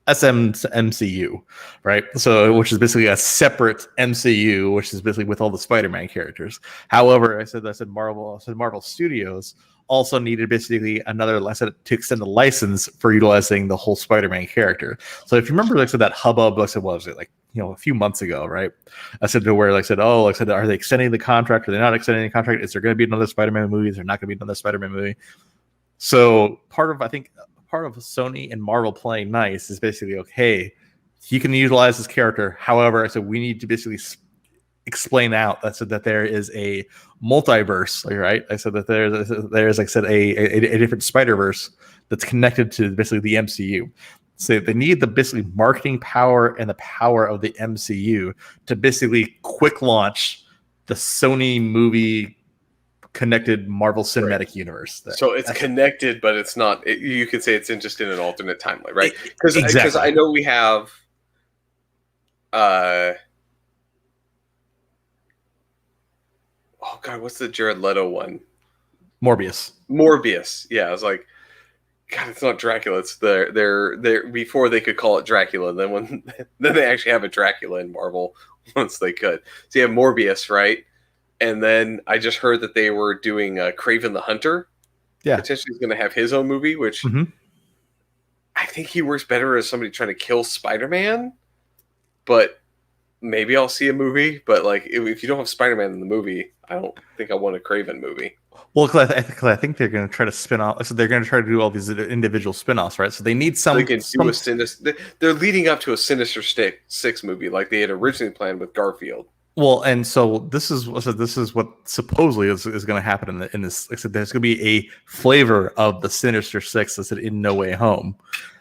SMMCU, right? So, which is basically a separate MCU, which is basically with all the Spider-Man characters. However, I said Marvel Studios also needed basically another lesson to extend the license for utilizing the whole Spider-Man character. So, if you remember, like, so that hubbub, like, what was it, like, a few months ago, right? I said to where, like, are they extending the contract? Are they not extending the contract? Is there going to be another Spider-Man movie? Is there not going to be another Spider-Man movie? So, part of Sony and Marvel playing nice is basically, okay, he can utilize his character. However, I said we need to basically explain out that there is a multiverse, right? I said that there's like I said a different Spider-Verse that's connected to basically the MCU. So they need the basically marketing power and the power of the MCU to basically quick launch the Sony movie connected Marvel Cinematic Universe. So it's connected, but it's not. You could say it's just in an alternate timeline, right? Because I know we have. Oh God, what's the Jared Leto one? Morbius. Yeah, I was like, God, it's not Dracula. It's they're before they could call it Dracula. Then they actually have a Dracula in Marvel once they could. So you have Morbius, right? And then I just heard that they were doing Kraven the Hunter. Yeah, potentially he's going to have his own movie, which I think he works better as somebody trying to kill Spider-Man. But maybe I'll see a movie. But like, if you don't have Spider-Man in the movie, I don't think I want a Kraven movie. Well, because I think they're going to try to spin off. So they're going to try to do all these individual spin-offs, right? So they need some. They can do a Sinister. They're leading up to a Sinister Six movie, like they had originally planned with Garfield. Well, and so this is what supposedly is going to happen in this. Like I said, there's going to be a flavor of the Sinister Six. I said in No Way Home.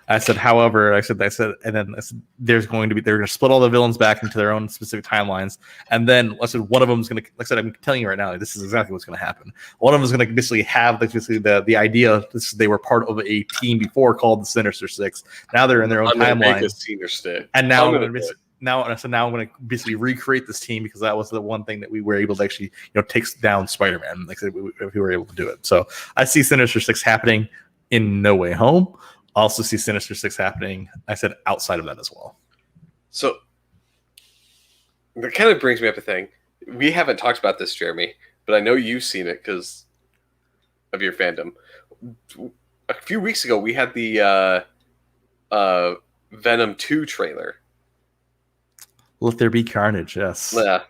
I said, however, and then I said, they're going to split all the villains back into their own specific timelines, and then I said one of them is going to, like I said, I'm telling you right now, this is exactly what's going to happen. One of them is going to basically have the idea they were part of a team before called the Sinister Six. Now they're in their own timeline, and now I'm going to basically recreate this team because that was the one thing that we were able to actually, take down Spider-Man. Like I said, we were able to do it. So I see Sinister Six happening in No Way Home. Also see Sinister Six happening, I said, outside of that as well. So that kind of brings me up a thing. We haven't talked about this, Jeremy, but I know you've seen it because of your fandom. A few weeks ago, we had the Venom 2 trailer. Let there be carnage, yes. Yeah,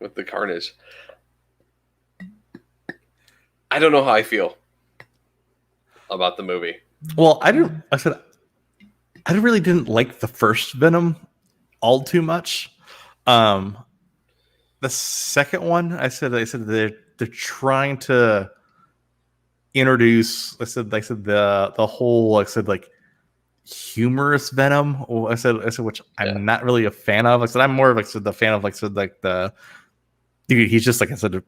with the carnage. I don't know how I feel about the movie. Well, I really didn't like the first Venom all too much. The second one, I said they're trying to introduce. I said the whole like humorous Venom. I said which I'm not really a fan of. I said I'm more of the fan of the dude. He's just like I said.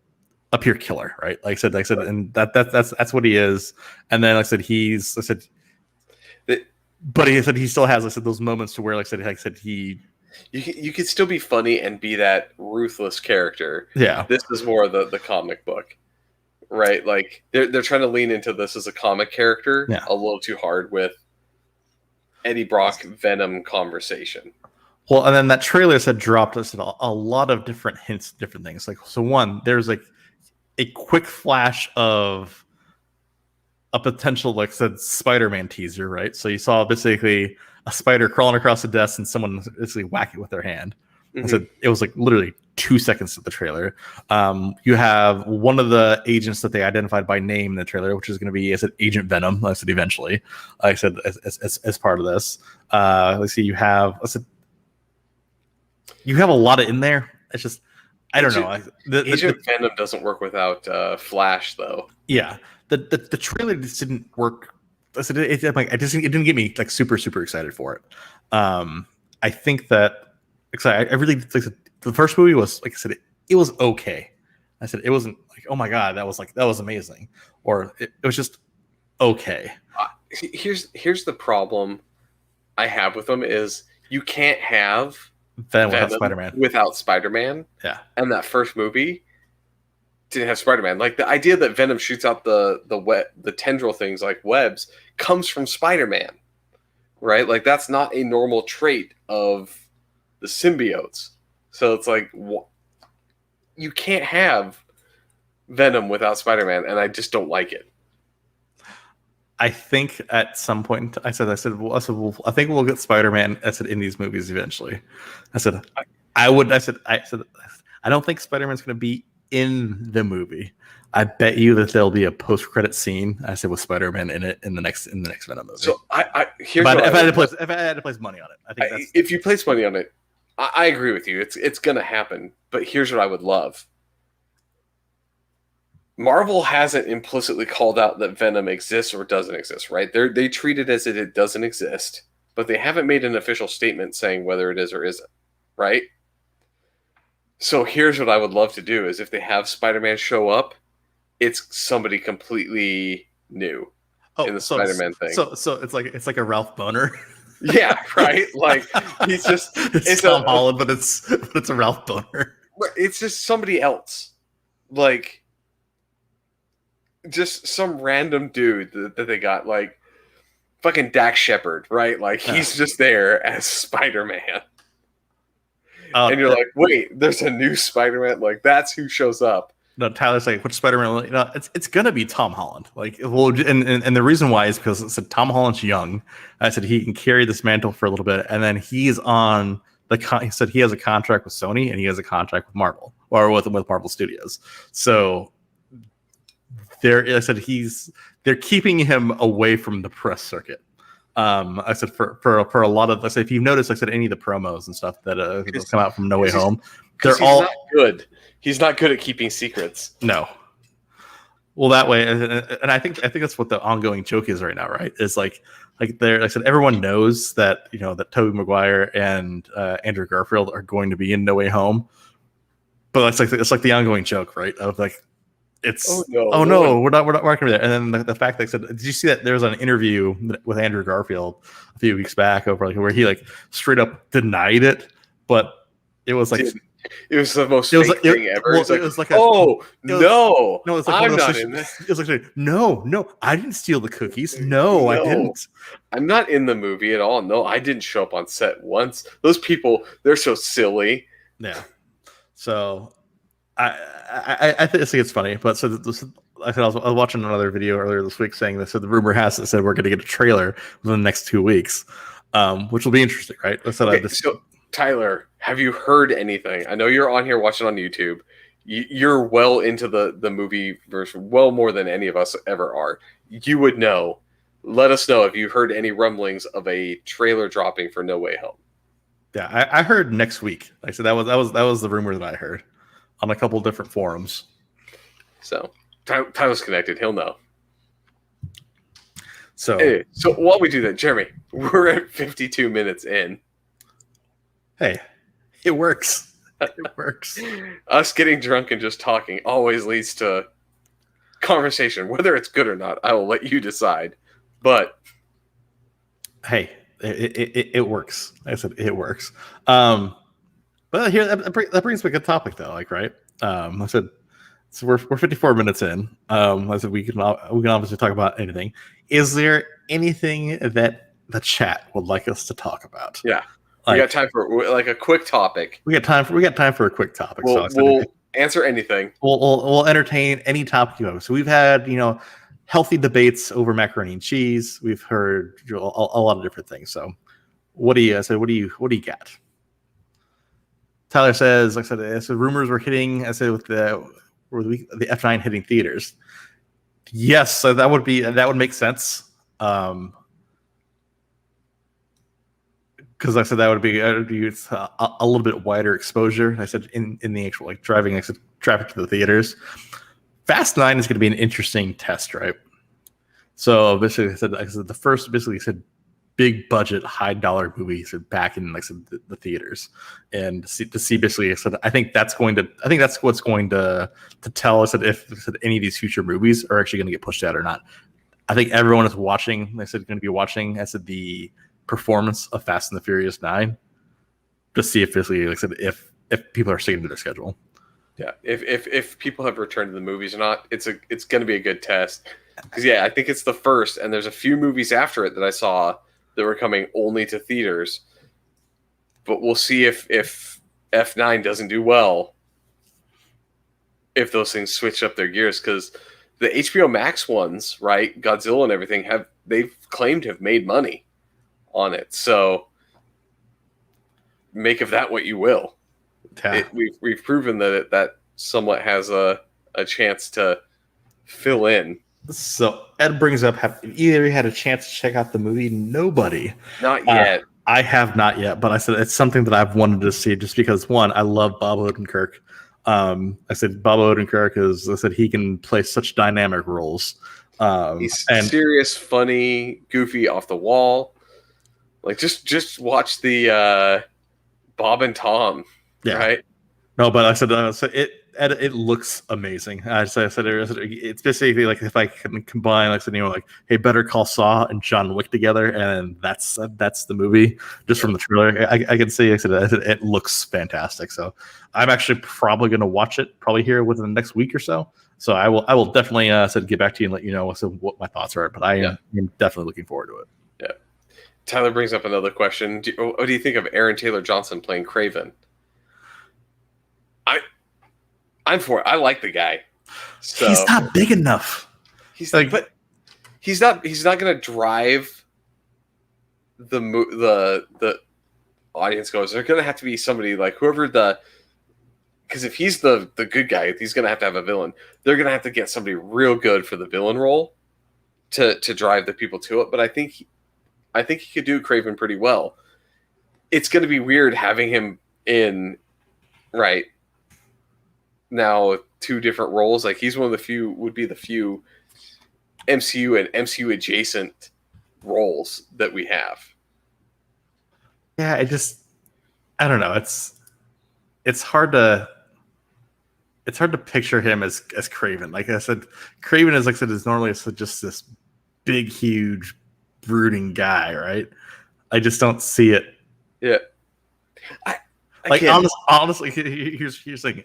A pure killer, right? Like I said, and that's what he is. And then but he said he still has those moments to where you could still be funny and be that ruthless character. Yeah, this is more of the comic book, right? Like they're trying to lean into this as a comic character a little too hard with Eddie Brock Venom conversation. Well, and then that trailer dropped us a lot of different hints, different things. Like so, one there's a quick flash of a potential, Spider-Man teaser, right? So you saw basically a spider crawling across the desk and someone basically whack it with their hand. Mm-hmm. So it was literally 2 seconds of the trailer. You have one of the agents that they identified by name in the trailer, which is going to be, Agent Venom. I said eventually. I said as part of this. Let's see. You have a lot in there. It's just. I don't know. Agent Venom doesn't work without Flash, though. Yeah, the trailer just didn't work I said it didn't get me like super excited for it. I think that I really like the first movie was, like I said, it was okay. I said it wasn't like, oh my god, that was amazing, or it was just okay. Here's the problem I have with them is you can't have Venom without Spider-Man. Without Spider-Man. Yeah. And that first movie didn't have Spider-Man. Like the idea that Venom shoots out the tendril things like webs comes from Spider-Man. Right? Like that's not a normal trait of the symbiotes. So it's like you can't have Venom without Spider-Man, and I just don't like it. I think at some point I said, I think we'll get Spider-Man. I said in these movies eventually. I said I don't think Spider-Man's going to be in the movie. I bet you that there'll be a post-credit scene. I said with Spider-Man in it in the next Venom movie. So if I had to place money on it, I think if you place money on it, I agree with you. It's going to happen. But here's what I would love. Marvel hasn't implicitly called out that Venom exists or doesn't exist, right? They treat it as if it doesn't exist, but they haven't made an official statement saying whether it is or isn't, right? So here's what I would love to do is if they have Spider-Man show up, it's somebody completely new in the Spider-Man thing. So it's like a Ralph Boner. Yeah, right? Like he's just it's Tom Holland, but it's a Ralph Boner. It's just somebody else. Like just some random dude that they got, like fucking Dax Shepard, right? Like he's just there as Spider-Man. And you're like, wait, there's a new Spider-Man? Like that's who shows up. No, Tyler's like, which Spider-Man? No, it's gonna be Tom Holland. Like, well, and the reason why is because it said Tom Holland's young. I said he can carry this mantle for a little bit, and then he's on he said he has a contract with Sony and he has a contract with Marvel or with Marvel Studios. So I said they're keeping him away from the press circuit. I said for a lot of, I said if you've noticed, I said any of the promos and stuff that have come out from No Way Home, they're all not good. He's not good at keeping secrets. No. Well, that way, and I think that's what the ongoing joke is right now, right? Is like there, like I said, everyone knows that that Tobey Maguire and Andrew Garfield are going to be in No Way Home, but it's like the ongoing joke, right? Of like. It's we're not working there. And then the fact that I said, did you see that there was an interview with Andrew Garfield a few weeks back over where he like straight up denied it, but it was like it was the most fake thing ever. Well, it was like I'm not in this. It was like no, I didn't steal the cookies. No, I didn't. I'm not in the movie at all. No, I didn't show up on set once. Those people, they're so silly. Yeah. So. I think it's funny, but I was watching another video earlier this week saying that. So the rumor has it said we're going to get a trailer within the next 2 weeks, which will be interesting, right? So Tyler, have you heard anything? I know you're on here watching on YouTube. You're well into the movie version, well more than any of us ever are. You would know. Let us know if you've heard any rumblings of a trailer dropping for No Way Home. Yeah, I heard next week. Like I said, that was the rumor that I heard on a couple different forums. So Tyler's connected. He'll know. So while we do that, Jeremy, we're at 52 minutes in. Hey, it works. It works. Us getting drunk and just talking always leads to conversation. Whether it's good or not, I will let you decide. But hey, it works. I said it works. But here that brings me a good topic though, like right. I said so we're 54 minutes in. I said we can obviously talk about anything. Is there anything that the chat would like us to talk about? Yeah, we got time for like a quick topic. We got time for a quick topic. We'll answer anything. We'll entertain any topic you have. So we've had healthy debates over macaroni and cheese. We've heard a lot of different things. So what do you got? Tyler says, like I said, rumors were hitting. I said with the F9 hitting theaters. Yes, so that would make sense. Because I said that would be a little bit wider exposure. I said in the actual like driving traffic to the theaters. Fast 9 is going to be an interesting test, right? So basically, I said the first basically said big budget, high dollar movie said back in like the theaters, and to see basically, I said I think that's what's going to tell us that if any of these future movies are actually going to get pushed out or not. I think everyone is watching. They said going to be watching. I said the performance of Fast and the Furious 9 to see if basically, like I said, if people are sticking to their schedule. Yeah, if people have returned to the movies or not, it's going to be a good test. Because I think it's the first, and there's a few movies after it that I saw that were coming only to theaters. But we'll see if F9 doesn't do well, if those things switch up their gears. Because the HBO Max ones, right, Godzilla and everything, they've claimed to have made money on it. So make of that what you will. Yeah. We've proven that somewhat has a chance to fill in. So Ed brings up, have either had a chance to check out the movie? Nobody. Not yet. I have not yet, but I said it's something that I've wanted to see just because, one, I love Bob Odenkirk. I said Bob Odenkirk he can play such dynamic roles. He's serious, funny, goofy, off the wall. Like just watch the Bob and Tom. Yeah. Right. No, but I said it looks amazing. I said it's basically like if I can combine, like hey, Better Call Saul and John Wick together, and that's the movie just from the trailer. I can see. I said it looks fantastic. So I'm actually probably going to watch it here within the next week or so. So I will definitely get back to you and let you know what my thoughts are. But I am definitely looking forward to it. Yeah. Tyler brings up another question. What do you think of Aaron Taylor Johnson playing Kraven? I'm for it. I like the guy. So, he's not big enough. But he's not going to drive the audience goes. They're going to have to be somebody like whoever because if he's the good guy, he's going to have a villain. They're going to have to get somebody real good for the villain role to drive the people to it. But I think he could do Kraven pretty well. It's going to be weird having him in right now two different roles. Like he's one of the few MCU and MCU adjacent roles that we have. Yeah, I don't know. It's hard to picture him as Kraven. Like I said, Kraven is normally just this big, huge, brooding guy, right? I just don't see it. Yeah. Honestly, here's the thing.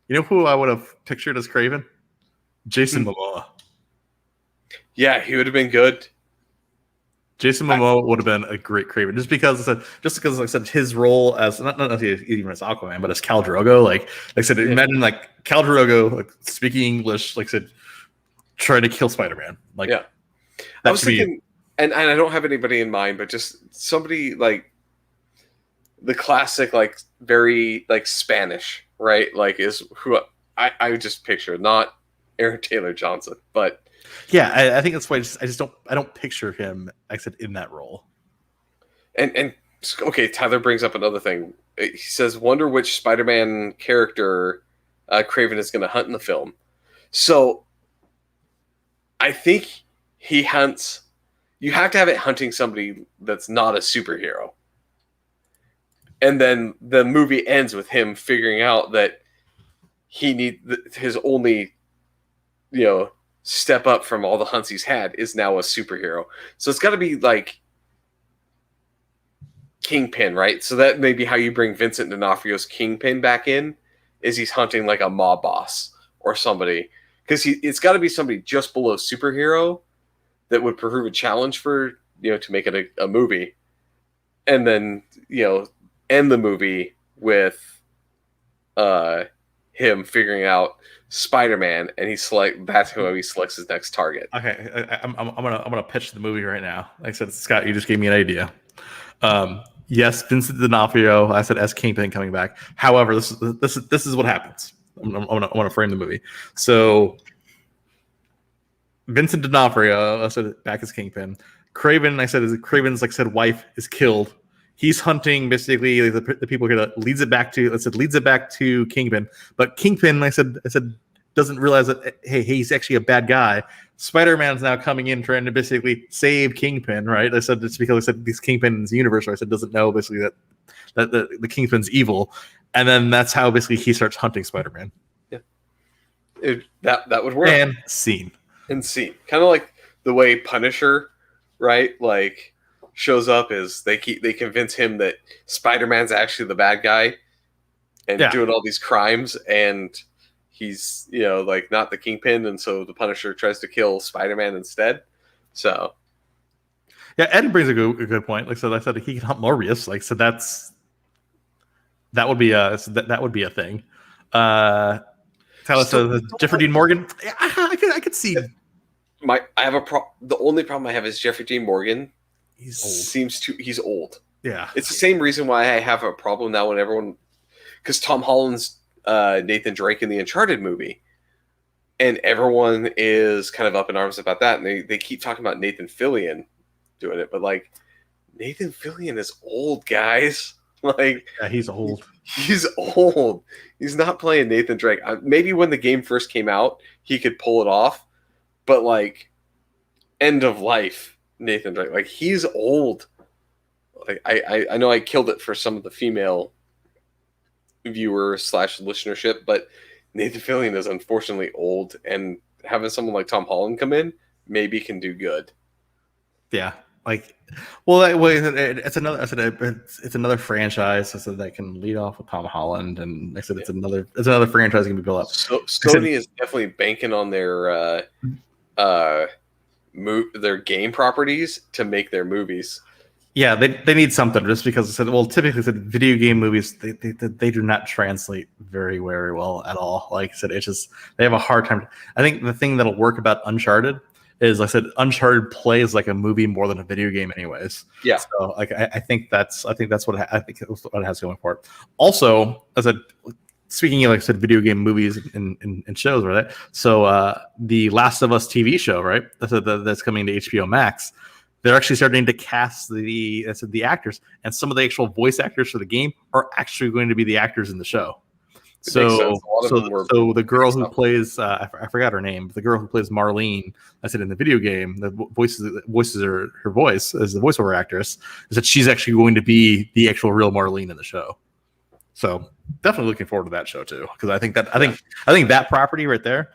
You know who I would have pictured as Kraven? Jason Momoa. Yeah, he would have been good. Jason Momoa would have been a great Kraven, just because like I said, his role as not even as Aquaman, but as Khal Drogo. Like I said, imagine like Khal Drogo speaking English, like I said, trying to kill Spider-Man. Like, yeah, I was thinking, and I don't have anybody in mind, but just somebody like the classic, like very like Spanish, right? Like is who I would just picture, not Aaron Taylor Johnson, but. Yeah, I think that's why I don't picture him except in that role. And okay, Tyler brings up another thing. He says, "Wonder which Spider-Man character Kraven is going to hunt in the film." So I think he hunts. You have to have it hunting somebody that's not a superhero, and then the movie ends with him figuring out that he needs his only, step up from all the hunts he's had is now a superhero. So it's got to be like Kingpin, right? So that may be how you bring Vincent D'Onofrio's Kingpin back in, is he's hunting like a mob boss or somebody. Because it's got to be somebody just below superhero that would prove a challenge for, to make it a movie. And then, end the movie with him figuring out Spider-Man, and that's who he selects his next target. Okay, I'm gonna pitch the movie right now. Like I said, Scott, you just gave me an idea. Yes, Vincent D'Onofrio, I said as Kingpin coming back. However, this is what happens. I'm gonna frame the movie. So Vincent D'Onofrio, I said back as Kingpin. Kraven, I said Kraven's wife is killed. He's hunting basically the people here that leads it back to Kingpin. But Kingpin, I said doesn't realize that, hey, he's actually a bad guy. Spider-Man's now coming in trying to basically save Kingpin, right? I said it's because I said these Kingpin's universe, right? I said doesn't know basically that the Kingpin's evil, and then that's how basically he starts hunting Spider-Man. Yeah, that would work. And scene. Kind of like the way Punisher, right? Like shows up is they convince him that Spider-Man's actually the bad guy and doing all these crimes, and he's like not the Kingpin, and so the Punisher tries to kill Spider-Man instead. So yeah, Ed brings a good point. Like so, I said he can hunt Morbius. Like so, that would be a thing. Tyler says Jeffrey Dean Morgan. Yeah, I could see. The only problem I have is Jeffrey Dean Morgan. He's old. Yeah, it's the same reason why I have a problem now when everyone, because Tom Holland's Nathan Drake in the Uncharted movie, and everyone is kind of up in arms about that, and they keep talking about Nathan Fillion doing it, but like Nathan Fillion is old, guys. Like he's old. He's old. He's not playing Nathan Drake. Maybe when the game first came out, he could pull it off, but like end of life Nathan Drake, like he's old. Like I know I killed it for some of the female viewers / listenership, but Nathan Fillion is unfortunately old, and having someone like Tom Holland come in maybe can do good. Yeah, like, well, it's another franchise. I said that can lead off with Tom Holland, and I said it's another franchise that can be built up. So Sony is definitely banking on their game properties to make their movies. Yeah, they need something, just because I said, well, typically video game movies they do not translate very well at all. Like I said, it's just they have a hard time. I think the thing that'll work about Uncharted is, like I said, Uncharted plays like a movie more than a video game, anyways. Yeah. So like I think that's what it has going for it. Also, as I speaking of, like I said, video game movies and shows, right? So the Last of Us TV show, right? That's coming to HBO Max. They're actually starting to cast the actors, and some of the actual voice actors for the game are actually going to be the actors in the show. So the girl who plays I forgot her name, but the girl who plays Marlene, I said in the video game, the voices are her voice as the voiceover actress, is that she's actually going to be the actual real Marlene in the show. So definitely looking forward to that show too, because I think that property right there,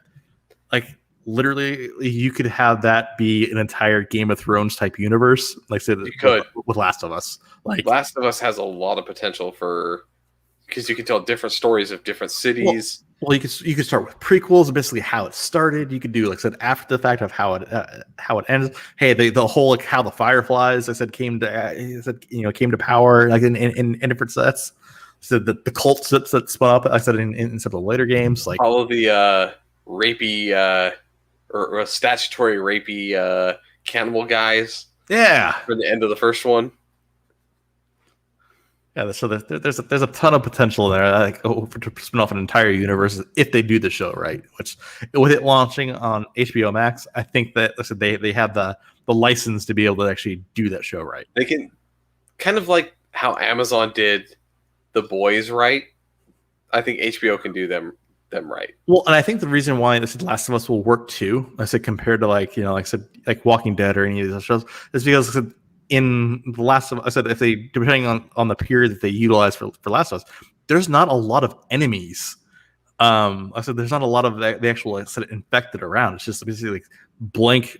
like literally, you could have that be an entire Game of Thrones type universe. Like say you could with Last of Us. Like Last of Us has a lot of potential because you can tell different stories of different cities. Well, you could start with prequels, basically how it started. You could do, like I said, after the fact of how it ends. Hey, the whole like how the Fireflies, I said, came to power, like in different sets. So the cults that spun up, I said in some of the later games, like all of the rapey or statutory rapey cannibal guys. Yeah, for the end of the first one. Yeah, so there's a ton of potential there, like to spin off an entire universe if they do the show right. Which, with it launching on HBO Max, I think that they have the license to be able to actually do that show right. They can, kind of like how Amazon did The Boys right. I think HBO can do them right. Well, and I think the reason why this Last of Us will work too, I said compared to like I said like Walking Dead or any of these shows, is because in the Last of Us, I said if they, depending on the period that they utilize for Last of Us, there's not a lot of enemies. I said there's not a lot of the actual, like I said, infected around. It's just basically like blank,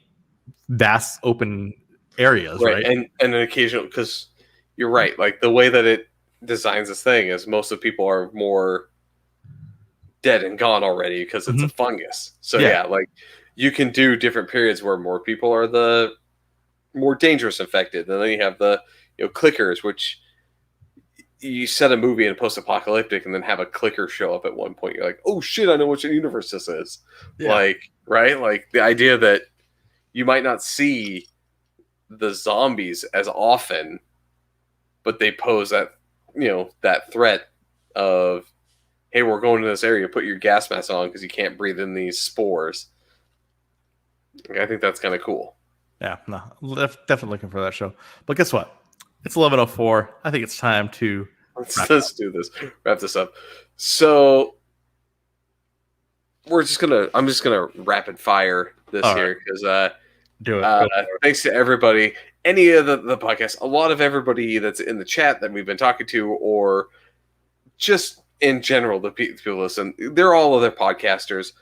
vast, open areas, right? And an occasional, because you're right, like the way that it designs this thing is most of the people are more dead and gone already because it's a fungus. So yeah, like you can do different periods where more people are the more dangerous infected, and then you have the clickers, which you set a movie in a post-apocalyptic and then have a clicker show up at one point. You're like, oh shit, I know which universe this is. Yeah. Like, right? Like the idea that you might not see the zombies as often, but they pose that that threat of, hey, we're going to this area, put your gas mask on because you can't breathe in these spores. I think that's kind of cool. Yeah, no, definitely looking for that show. But guess what? It's 11:04. I think it's time to let's do this. Wrap this up. So I'm just gonna rapid fire this All here because Do it. thanks to everybody, any of the podcasts, a lot of everybody that's in the chat that we've been talking to, or just in general, the people listen, they're all other podcasters.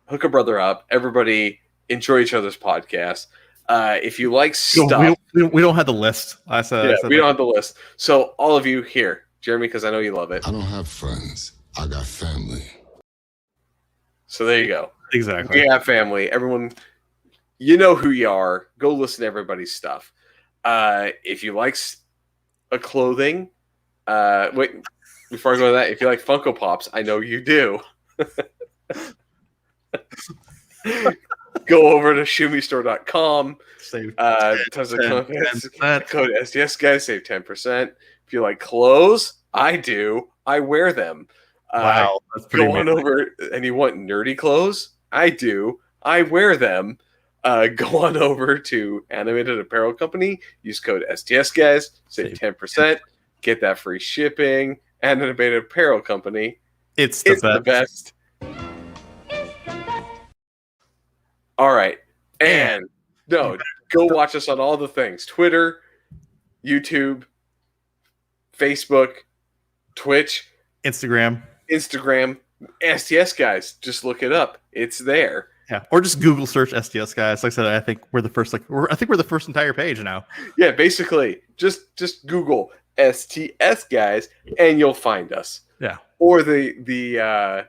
Hook a brother up. Everybody enjoy each other's podcasts. If you like stuff, we don't have the list. We don't have the list. So all of you here, Jeremy, because I know you love it. I don't have friends. I got family. So there you go. Exactly. We have family. Everyone, you know who you are. Go listen to everybody's stuff. If you like clothing, wait, before I go to that, if you like Funko Pops, I know you do. Go over to shumistore.com. Save tons of code STS Guys, save 10%. If you like clothes, I do. I wear them. Wow, that's pretty go on over, and you want nerdy clothes? I do. I wear them. Go on over to Animated Apparel Company. Use code STS Guys, save 10%. Get that free shipping. Animated Apparel Company. It's the best. All right. And go watch us on all the things. Twitter, YouTube, Facebook, Twitch, Instagram, STS Guys. Just look it up. It's there. Yeah, or just Google search STS Guys. Like I said, I think we're the first. I think we're the first entire page now. Yeah, basically, just Google STS Guys, and you'll find us. Yeah, or the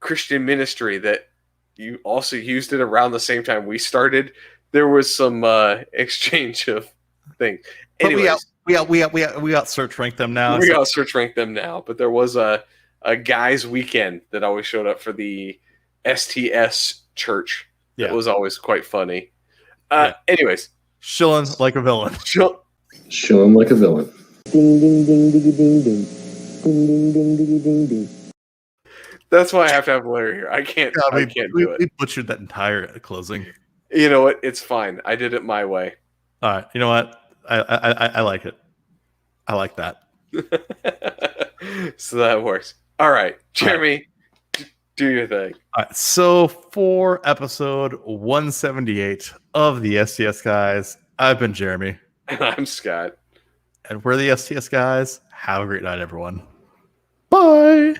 Christian ministry that you also used it around the same time we started. There was some exchange of things. Anyways, we got search rank them now. We got search rank them now, but there was a guys weekend that always showed up for the STS church. Yeah. That was always quite funny. Anyways, shilling like a villain. Shilling like a villain. Ding ding ding ding ding ding. Ding ding ding ding ding ding. That's why I have to have Larry here. I can't do it. We butchered that entire closing. You know what? It's fine. I did it my way. All right. You know what? I like it. I like that. So that works. All right, Jeremy, do your thing. All right. So for episode 178 of the STS Guys, I've been Jeremy. And I'm Scott. And we're the STS Guys. Have a great night, everyone. Bye.